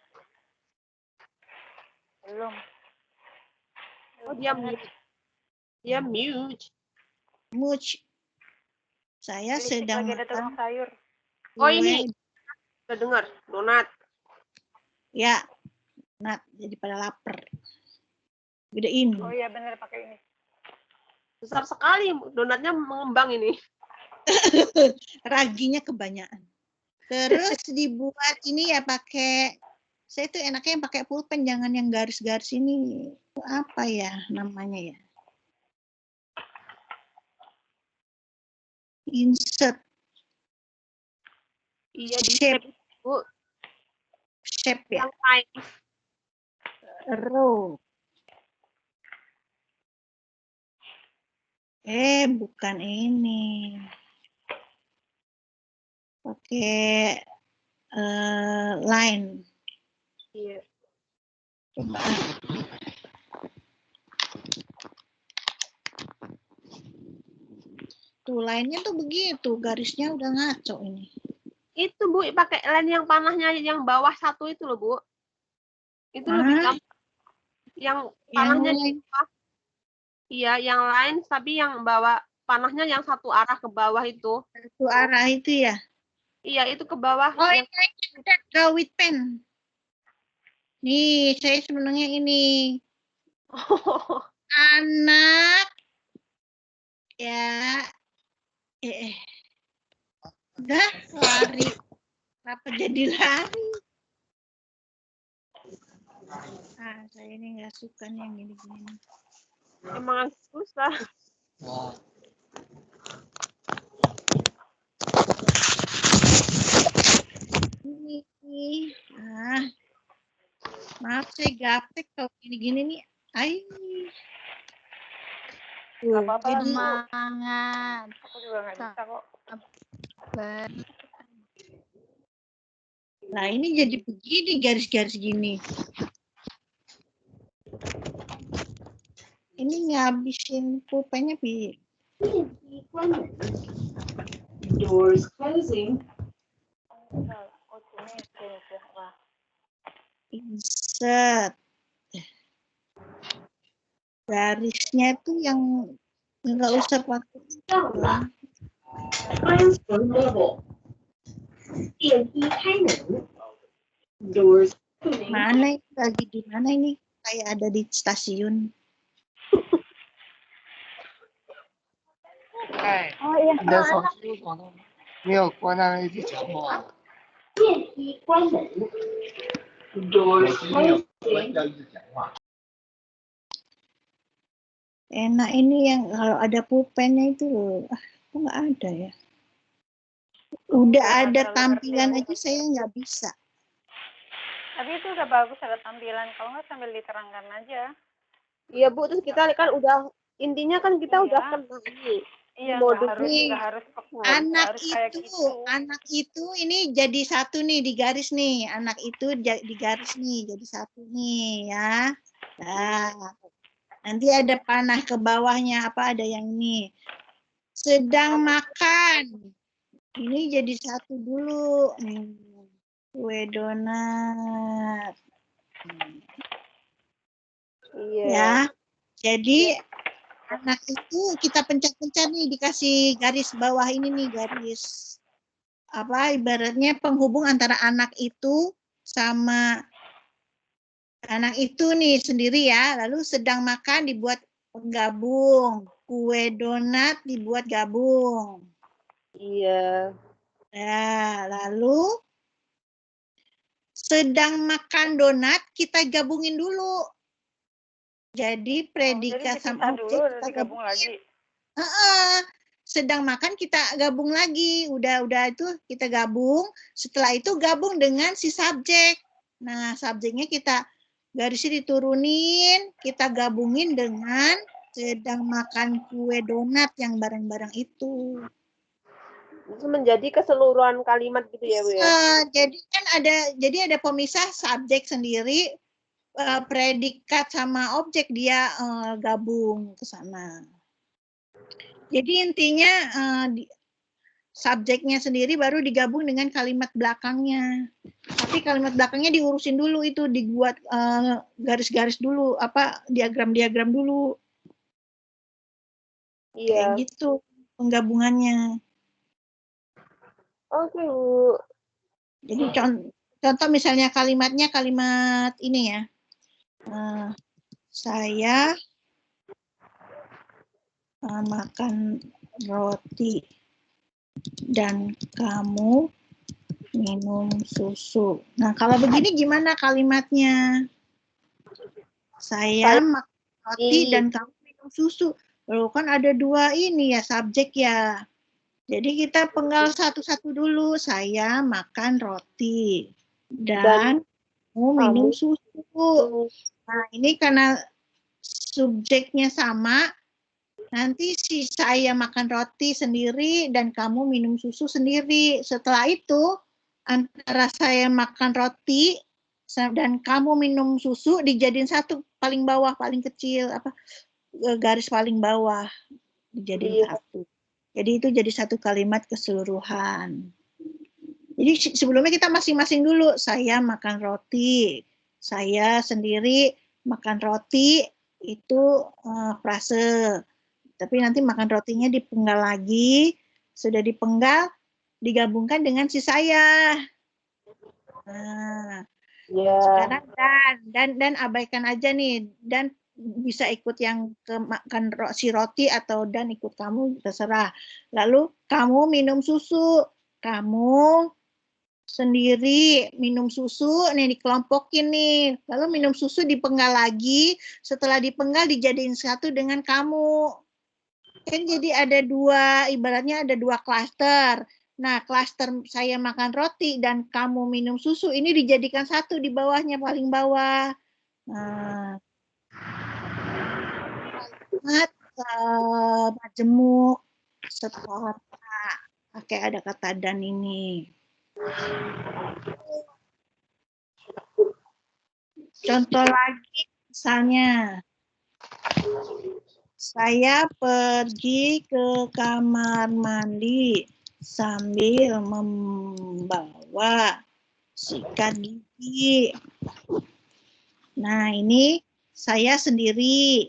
Belum. Oh, dia mute. Dia mute. Much. Saya sedang lagi ada tukang sayur. Oh, ini. Udah dengar, donat. Ya, donat. Jadi pada lapar. Gedein. Oh iya bener pakai ini. Besar sekali donatnya, mengembang ini. Raginya kebanyakan. Terus dibuat ini ya pakai, saya tuh enaknya yang pakai pulpen, jangan yang garis-garis ini. Apa ya namanya ya? Insert. Iya, di Shape. Bu. Shape ya. Yang lain. Row. Bukan ini. Pakai line. Iya. Coba. Tuh line-nya tuh begitu, garisnya udah ngaco ini. Itu Bu, pakai line yang panahnya yang bawah satu itu loh Bu. Itu lebih gampang. Yang panahnya di bawah. Iya, yang lain tapi yang bawah panahnya yang satu arah ke bawah itu. Satu arah itu ya? Iya, itu ke bawah. Oh, yang... ini ada draw with pen. Nih, saya sebenarnya ini. Anak. Ya. Udah lari. Kenapa jadi lari? Saya ini nggak suka nih yang gini-gini. Emang susah. Ini. Maaf saya gaptek kalau gini-gini nih. Gak apa-apa lah, Semangat. aku juga nggak bisa kok. Nah ini jadi begini garis-garis gini. Ini ngabisin pulpennya Bi. Doors closing. set. Garisnya itu yang nggak usah pakai itu. 安全 level 电梯开门 doors Mana ini lagi di mana ini? Kayak ada di stasiun. Oh iya. 你的手机为什么都没有关，那个一直讲话？ 电梯关门 doors 没有关，要一直讲话。 Enak ini yang kalau ada pulpennya itu loh. Ah, kok nggak ada ya? Udah ada tampilan aja saya nggak bisa. Tapi itu udah bagus ada tampilan. Kalau nggak sambil diterangkan aja. Iya Bu, terus kita kan udah intinya kan kita udah Iya. kena ini. Iya, Modul nggak harus ini. nggak harus kayak gitu. Anak itu ini jadi satu nih di garis nih. Anak itu di garis nih jadi satu nih ya. Nah, nanti ada panah ke bawahnya apa ada yang ini. Sedang makan. Ini jadi satu dulu. Kue donat. Iya. Ya. Jadi anak itu kita pencet-pencet nih dikasih garis bawah ini nih garis apa ibaratnya penghubung antara anak itu sama anak itu nih sendiri ya. Lalu sedang makan dibuat penggabung. Kue donat dibuat gabung. Iya. Nah, lalu sedang makan donat kita gabungin dulu. Jadi predikat Jadi sama dipisah objek dulu, kita digabung gabungin. lagi. Sedang makan kita gabung lagi. Udah itu kita gabung. Setelah itu gabung dengan si subjek. Nah, subjeknya kita garisnya diturunin, kita gabungin dengan sedang makan kue donat yang bareng-bareng itu. Itu menjadi keseluruhan kalimat gitu ya Bu ya. Jadi kan ada pemisah subjek sendiri, predikat sama objek dia gabung ke sana. Jadi intinya subjeknya sendiri baru digabung dengan kalimat belakangnya. Tapi kalimat belakangnya diurusin dulu itu, dibuat garis-garis dulu, apa diagram-diagram dulu. Iya. Kayak gitu penggabungannya. Oke Bu. Jadi contoh misalnya kalimatnya kalimat ini ya. Saya makan roti dan kamu minum susu. Nah, kalau begini gimana kalimatnya? Saya makan roti dan kamu minum susu. Lalu kan ada dua ini ya, subjek ya. Jadi kita penggal satu-satu dulu. Saya makan roti dan kamu minum susu. Nah, ini karena subjeknya sama, nanti si saya makan roti sendiri dan kamu minum susu sendiri. Setelah itu, antara saya makan roti dan kamu minum susu dijadiin satu, paling bawah, paling kecil, apa garis paling bawah dijadiin satu. Jadi itu jadi satu kalimat keseluruhan. Jadi sebelumnya kita masing-masing dulu. Saya makan roti, saya sendiri makan roti, itu frase. Tapi nanti makan rotinya dipenggal lagi, sudah dipenggal, digabungkan dengan si saya. Nah, sekarang dan abaikan aja nih, dan bisa ikut yang ke makan si roti atau dan ikut kamu, terserah. Lalu kamu minum susu, kamu sendiri minum susu, nih dikelompokin nih. Lalu minum susu dipenggal lagi, setelah dipenggal dijadiin satu dengan kamu. Kan jadi ada dua, ibaratnya ada dua klaster. Nah, klaster saya makan roti dan kamu minum susu, ini dijadikan satu di bawahnya, paling bawah. Nah, majemuk, setara, pakai ada kata dan ini. Contoh lagi, misalnya, saya pergi ke kamar mandi sambil membawa sikat gigi. Nah, ini saya sendiri,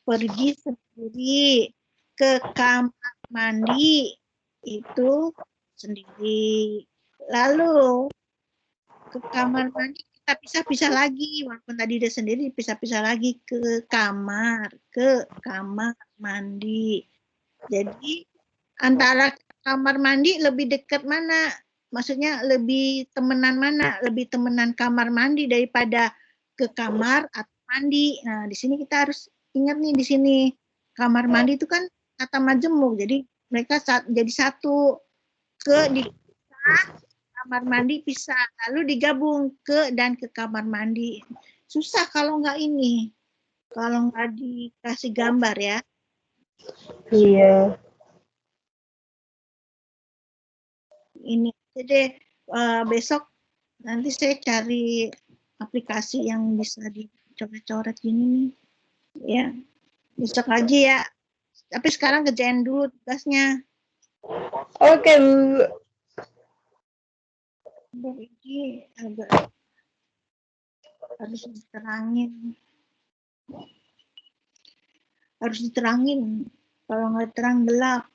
pergi sendiri ke kamar mandi itu sendiri. Lalu ke kamar mandi kita pisah-pisah lagi, walaupun tadi dia sendiri pisah-pisah lagi ke kamar mandi. Jadi antara kamar mandi lebih dekat mana? Maksudnya lebih temenan mana? Lebih temenan kamar mandi daripada ke kamar atau mandi. Nah, di sini kita harus ingat nih di sini kamar mandi itu kan kata majemuk. Jadi mereka jadi satu di kamar mandi pisah, lalu digabung ke dan ke kamar mandi. Susah kalau nggak ini, kalau nggak dikasih gambar ya. Iya. Ini jadi besok nanti saya cari aplikasi yang bisa dicoret-coret gini nih. Ya, besok aja ya. Tapi sekarang kerjain dulu tugasnya. Oke, Bu. Ini agak harus diterangin. Harus diterangin. Kalau nggak terang gelap.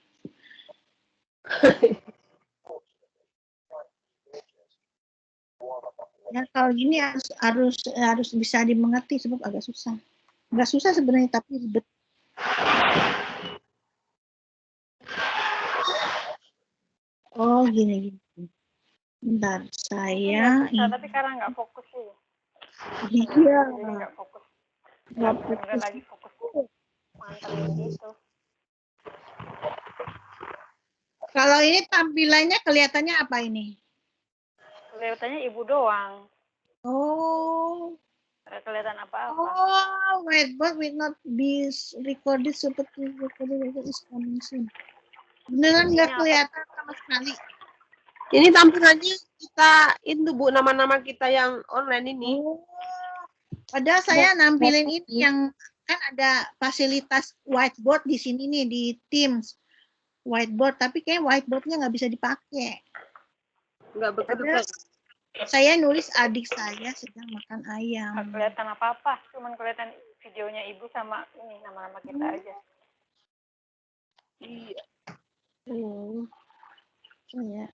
Ya kalau gini harus bisa dimengerti sebab agak susah. Nggak susah sebenarnya tapi ribet. Oh gini. Bentar, saya Bisa, tapi karena nggak fokus sih. iya. Jadi nggak fokus. Nggak Bener fokus. lagi fokus mantengin gitu. Kalau ini tampilannya kelihatannya apa ini? Kelihatannya ibu doang. Oh. Nggak kelihatan apa-apa. Oh, whiteboard will not be recorded seperti recorded is coming soon. Beneran nggak kelihatan sama sekali. Ini tampilannya kita itu Bu, nama-nama kita yang online ini. Oh. Padahal saya nampilin ini yang kan ada fasilitas whiteboard di sini nih di Teams. Whiteboard, tapi kayak whiteboardnya nggak bisa dipakai. Nggak bekerja. Saya nulis adik saya sedang makan ayam. Nggak kelihatan apa-apa, cuman kelihatan videonya ibu sama ini nama-nama kita aja. Iya. Oh, ya.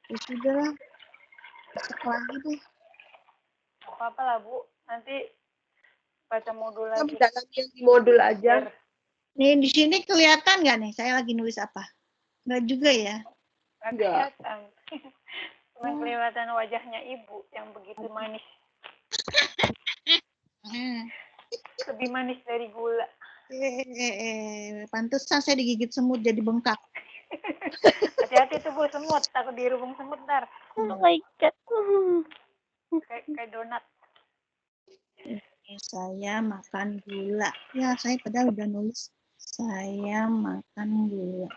Ya sudah lah. Besok lagi deh. Apa-apa lah Bu, nanti baca modul lagi. Dalam yang di modul aja. Nih di sini kelihatan nggak nih? Saya lagi nulis apa? Nggak juga ya? Nggak kelihatan. Cuman kelihatan wajahnya ibu yang begitu manis. Lebih manis dari gula. Pantesan saya digigit semut jadi bengkak. Hati-hati tuh Bu, semut. Takut dirubung semut ntar. Oh my god. Kayak donat. Saya makan gula. Ya, saya padahal udah nulis. Saya makan gula.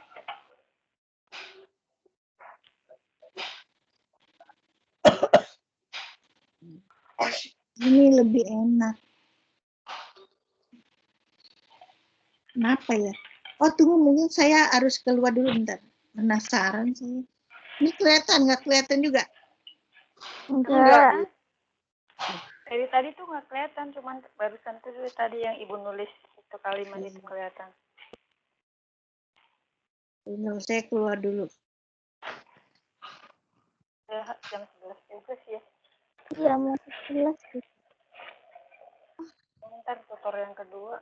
Ini lebih enak. Kenapa ya? Oh, tunggu, mungkin saya harus keluar dulu bentar. Penasaran saya. Ini kelihatan, nggak kelihatan juga? Enggak. Dari tadi tuh nggak kelihatan, cuman barusan tuh tadi yang ibu nulis itu kalimat itu kelihatan. Tunggu, saya keluar dulu. Ya, jam 11 juga sih ya. Iya, mau 11 sih. Ntar tutor yang kedua.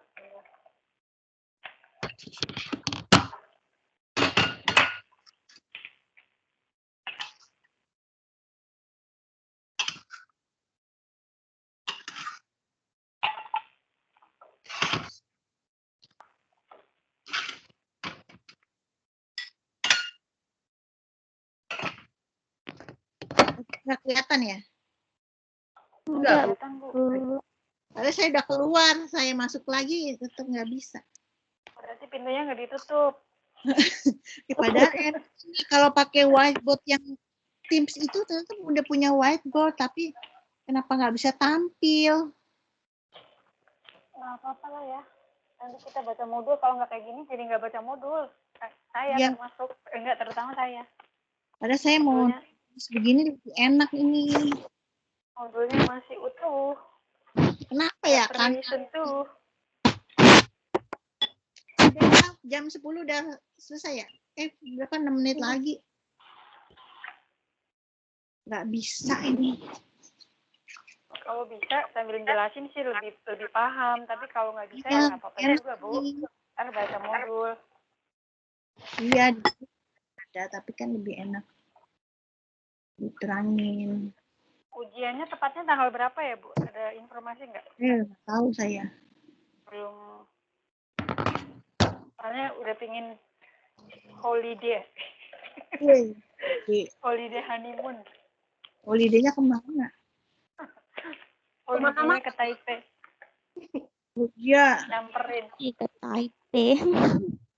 Nggak kelihatan ya? Enggak. Kelihatan Bu. Padahal saya udah keluar, saya masuk lagi tetap nggak bisa. Berarti pintunya nggak ditutup. Padahal ini kalau pakai whiteboard yang Teams itu ternyata udah punya whiteboard, tapi kenapa nggak bisa tampil? Nggak apa-apa lah ya. Nanti kita baca modul, kalau nggak kayak gini jadi nggak baca modul. Saya Ya. termasuk, enggak terutama saya. Padahal saya mau begini lebih enak ini. Modulnya masih utuh. Kenapa ya? Nggak perlu disentuh. Jam 10 udah selesai ya? Berapa 6 menit lagi? Nggak bisa ini. Kalau bisa sambil jelasin sih lebih paham. Tapi kalau nggak bisa ya Ya, nggak apa-apa enak juga, Bu. nih. Ntar baca modul. Iya, ada, tapi kan lebih enak diterangin. Ujiannya tepatnya tanggal berapa ya, Bu? Ada informasi nggak? Nggak tahu saya. Belum. Soalnya udah pingin holiday. Holiday honeymoon. Holiday-nya kemana? Holiday ke Taipei. Iya. Nyamperin. Ke Taipei.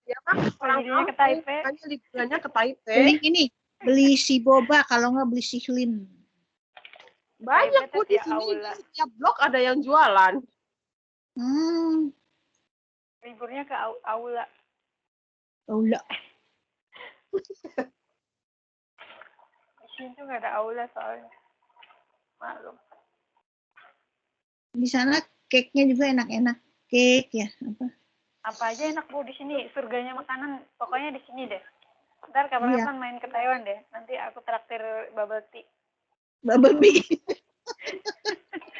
Ya kan orang Holiday-nya ke Taipei. kan liburannya ke Taipei. Beli ini, beli si boba, kalau nggak beli si Hlin. Banyak Bu di ya sini, aula. di setiap blok ada yang jualan. Liburnya ke aula. Aula. Di sini tuh nggak ada aula soalnya. Maklum. Di sana cake-nya juga enak-enak. Cake ya, apa? Apa aja enak Bu di sini. Surganya makanan pokoknya di sini deh. Ntar kapan-kapan main ke Taiwan deh. Nanti aku traktir bubble tea. Bubble tea.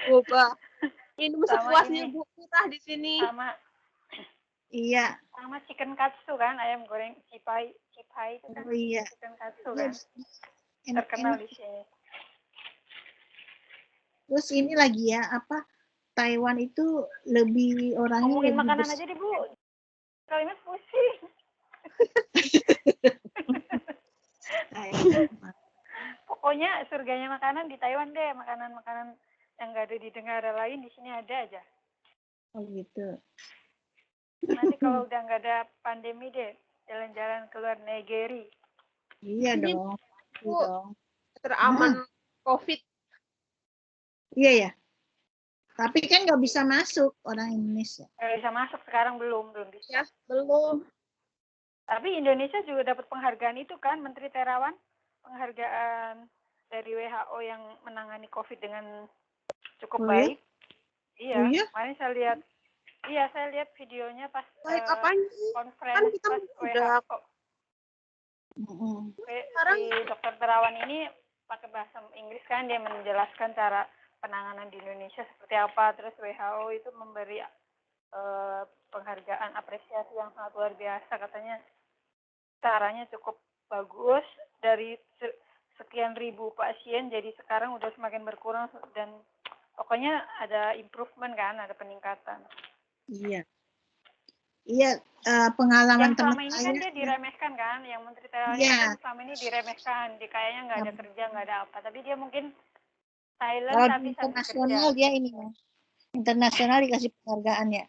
Boba. Minum Sama sepuasnya ini. Bu, murah di sini. Iya. Sama chicken katsu kan, ayam goreng cipai itu kan. Oh iya. Chicken katsu kan. Enak, Terkenal enak. di sini. Terus ini lagi ya, apa? Taiwan itu lebih orangnya Ngomongin lebih makanan aja deh Bu. Kalimat pusing. Pokoknya surganya makanan di Taiwan deh. Makanan-makanan yang nggak ada di negara lain di sini ada aja. Oh gitu. Nanti kalau udah nggak ada pandemi deh, jalan-jalan keluar negeri. Iya dong. Bu, Iya dong. teraman COVID. Iya ya. Tapi kan nggak bisa masuk orang Indonesia. Nggak bisa masuk sekarang belum bisa. Ya, belum. Tapi Indonesia juga dapat penghargaan itu kan, Menteri Terawan, penghargaan dari WHO yang menangani COVID dengan cukup baik. Iya. Oh, iya? Kemarin saya lihat videonya pas konferensi Kan kita udah si Dokter Terawan ini pakai bahasa Inggris kan, dia menjelaskan cara penanganan di Indonesia seperti apa. Terus WHO itu memberi penghargaan apresiasi yang sangat luar biasa, katanya caranya cukup bagus, dari sekian ribu pasien jadi sekarang udah semakin berkurang dan pokoknya ada improvement kan, ada peningkatan. Iya. Iya, pengalaman yang teman selama ini saya. Kan dia diremehkan kan, yang Menteri Terawan kan selama ini diremehkan, dia kayaknya nggak ada kerja, nggak ada apa, tapi dia mungkin silent kalau tapi internasional dia ini ya. Internasional dikasih penghargaan ya.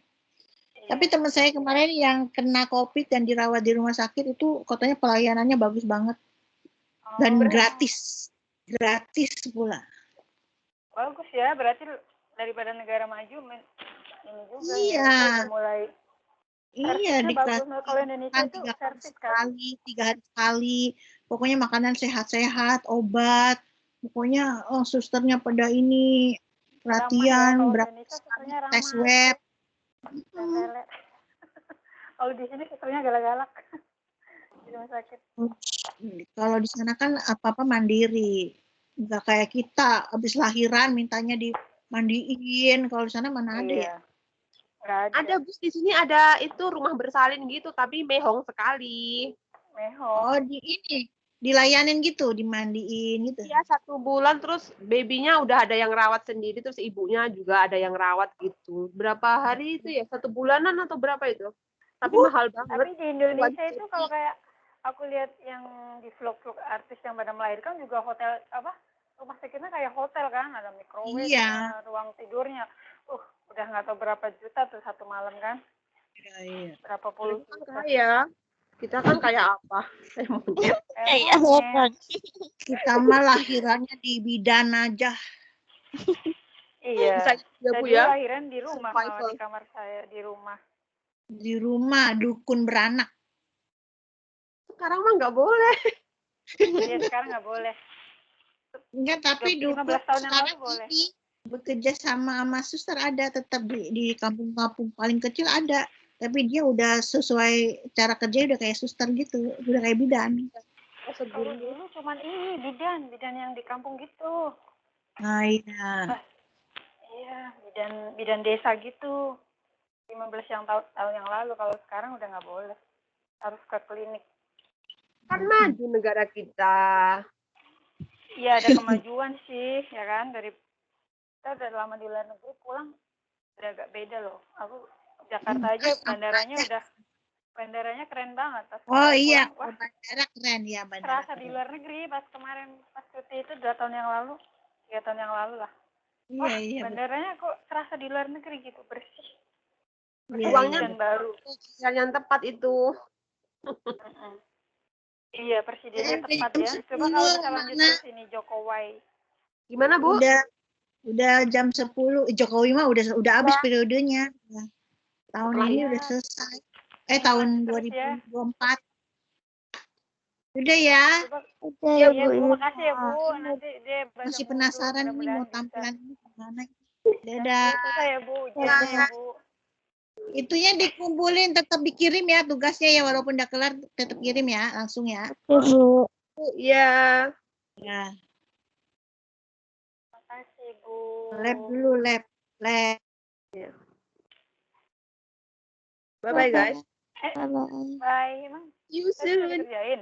Iya. Tapi teman saya kemarin yang kena COVID dan dirawat di rumah sakit itu katanya pelayanannya bagus banget. Dan gratis pula. Bagus ya, berarti daripada negara maju ini juga iya. Ya, mulai iya, bagus. Kalau Indonesia itu 3 hari servis sekali, 3 hari sekali. Pokoknya makanan sehat-sehat, obat. Pokoknya susternya pada ini perhatian, berapa sekali tes web. Kalau di sini susternya galak-galak di rumah sakit. Kalau di sana kan apa-apa mandiri. Nggak kayak kita, habis lahiran mintanya dimandiin. Kalau di sana mana ada ya? Ada Bu, di sini ada itu rumah bersalin gitu, tapi mehong sekali. Mehong. Oh, dilayanin gitu, dimandiin gitu. Iya, 1 bulan terus babynya udah ada yang rawat sendiri, terus ibunya juga ada yang rawat gitu. Berapa hari itu ya? 1 bulanan atau berapa itu? Tapi mahal banget. Tapi di Indonesia itu kalau kayak aku lihat yang di vlog-vlog artis yang pada melahirkan juga hotel rumah sakitnya kayak hotel kan, ada microwave, ruang tidurnya. Udah nggak tahu berapa juta tuh 1 malam kan? Iya. Berapa puluh juta. Kita kan kayak apa? Kita mah lahirannya di bidan aja. Iya. Ya, Bu, Saya ya. lahiran di rumah, malah di kamar saya di rumah. Di rumah, dukun beranak. Sekarang mah nggak boleh. Iya, sekarang nggak boleh. Enggak, tapi dulu 15 tahun yang sekarang lalu boleh. ini bekerja sama suster ada tetap di kampung-kampung paling kecil ada. Tapi dia udah sesuai cara kerja udah kayak suster gitu, udah kayak bidan. Kalau dulu cuman ini bidan yang di kampung gitu. Nah, iya. Iya, bidan desa gitu. 15 tahun yang lalu, kalau sekarang udah nggak boleh. Harus ke klinik. Kan maju negara kita. Iya, ada kemajuan sih, ya kan? Dari kita udah lama di luar negeri, pulang udah agak beda loh. Aku Jakarta aja bandaranya keren banget. Pas Oh iya, pulang, wah, bandara keren ya, bandara terasa di keren. luar negeri pas kemarin pas cuti itu 2 tahun yang lalu, 3 tahun yang lalu lah. Iya, Wah, iya. bandaranya kok terasa di luar negeri gitu, bersih. Iya, Uangnya Dan baru. yang tepat itu. Iya, presidennya tepat jam ya. 10, Coba kalau bisa lanjut Mana? terus ini Jokowi. Gimana, Bu? Udah jam 10. Jokowi mah udah habis periodenya. Nah, tahun Setelah ini ya. udah selesai. Tahun Terus ya. 2024. Udah ya. Coba, Iya, iya, Bu, makasih ya, Bu. Nanti dia baca Masih mundur, penasaran nih mau mudah-mudahan bisa. tampilan ini gimana. Dan Dadah. selesai ya, Bu. Ujiannya ya, Bu. Itunya dikumpulin, tetap dikirim ya tugasnya ya, walaupun udah kelar tetap kirim ya, langsung ya. Iya. Ya. Makasih, Bu. Lab dulu, lab. Bye-bye, guys. Bye-bye. Bye. Emang See you tadi udah soon. dikerjain?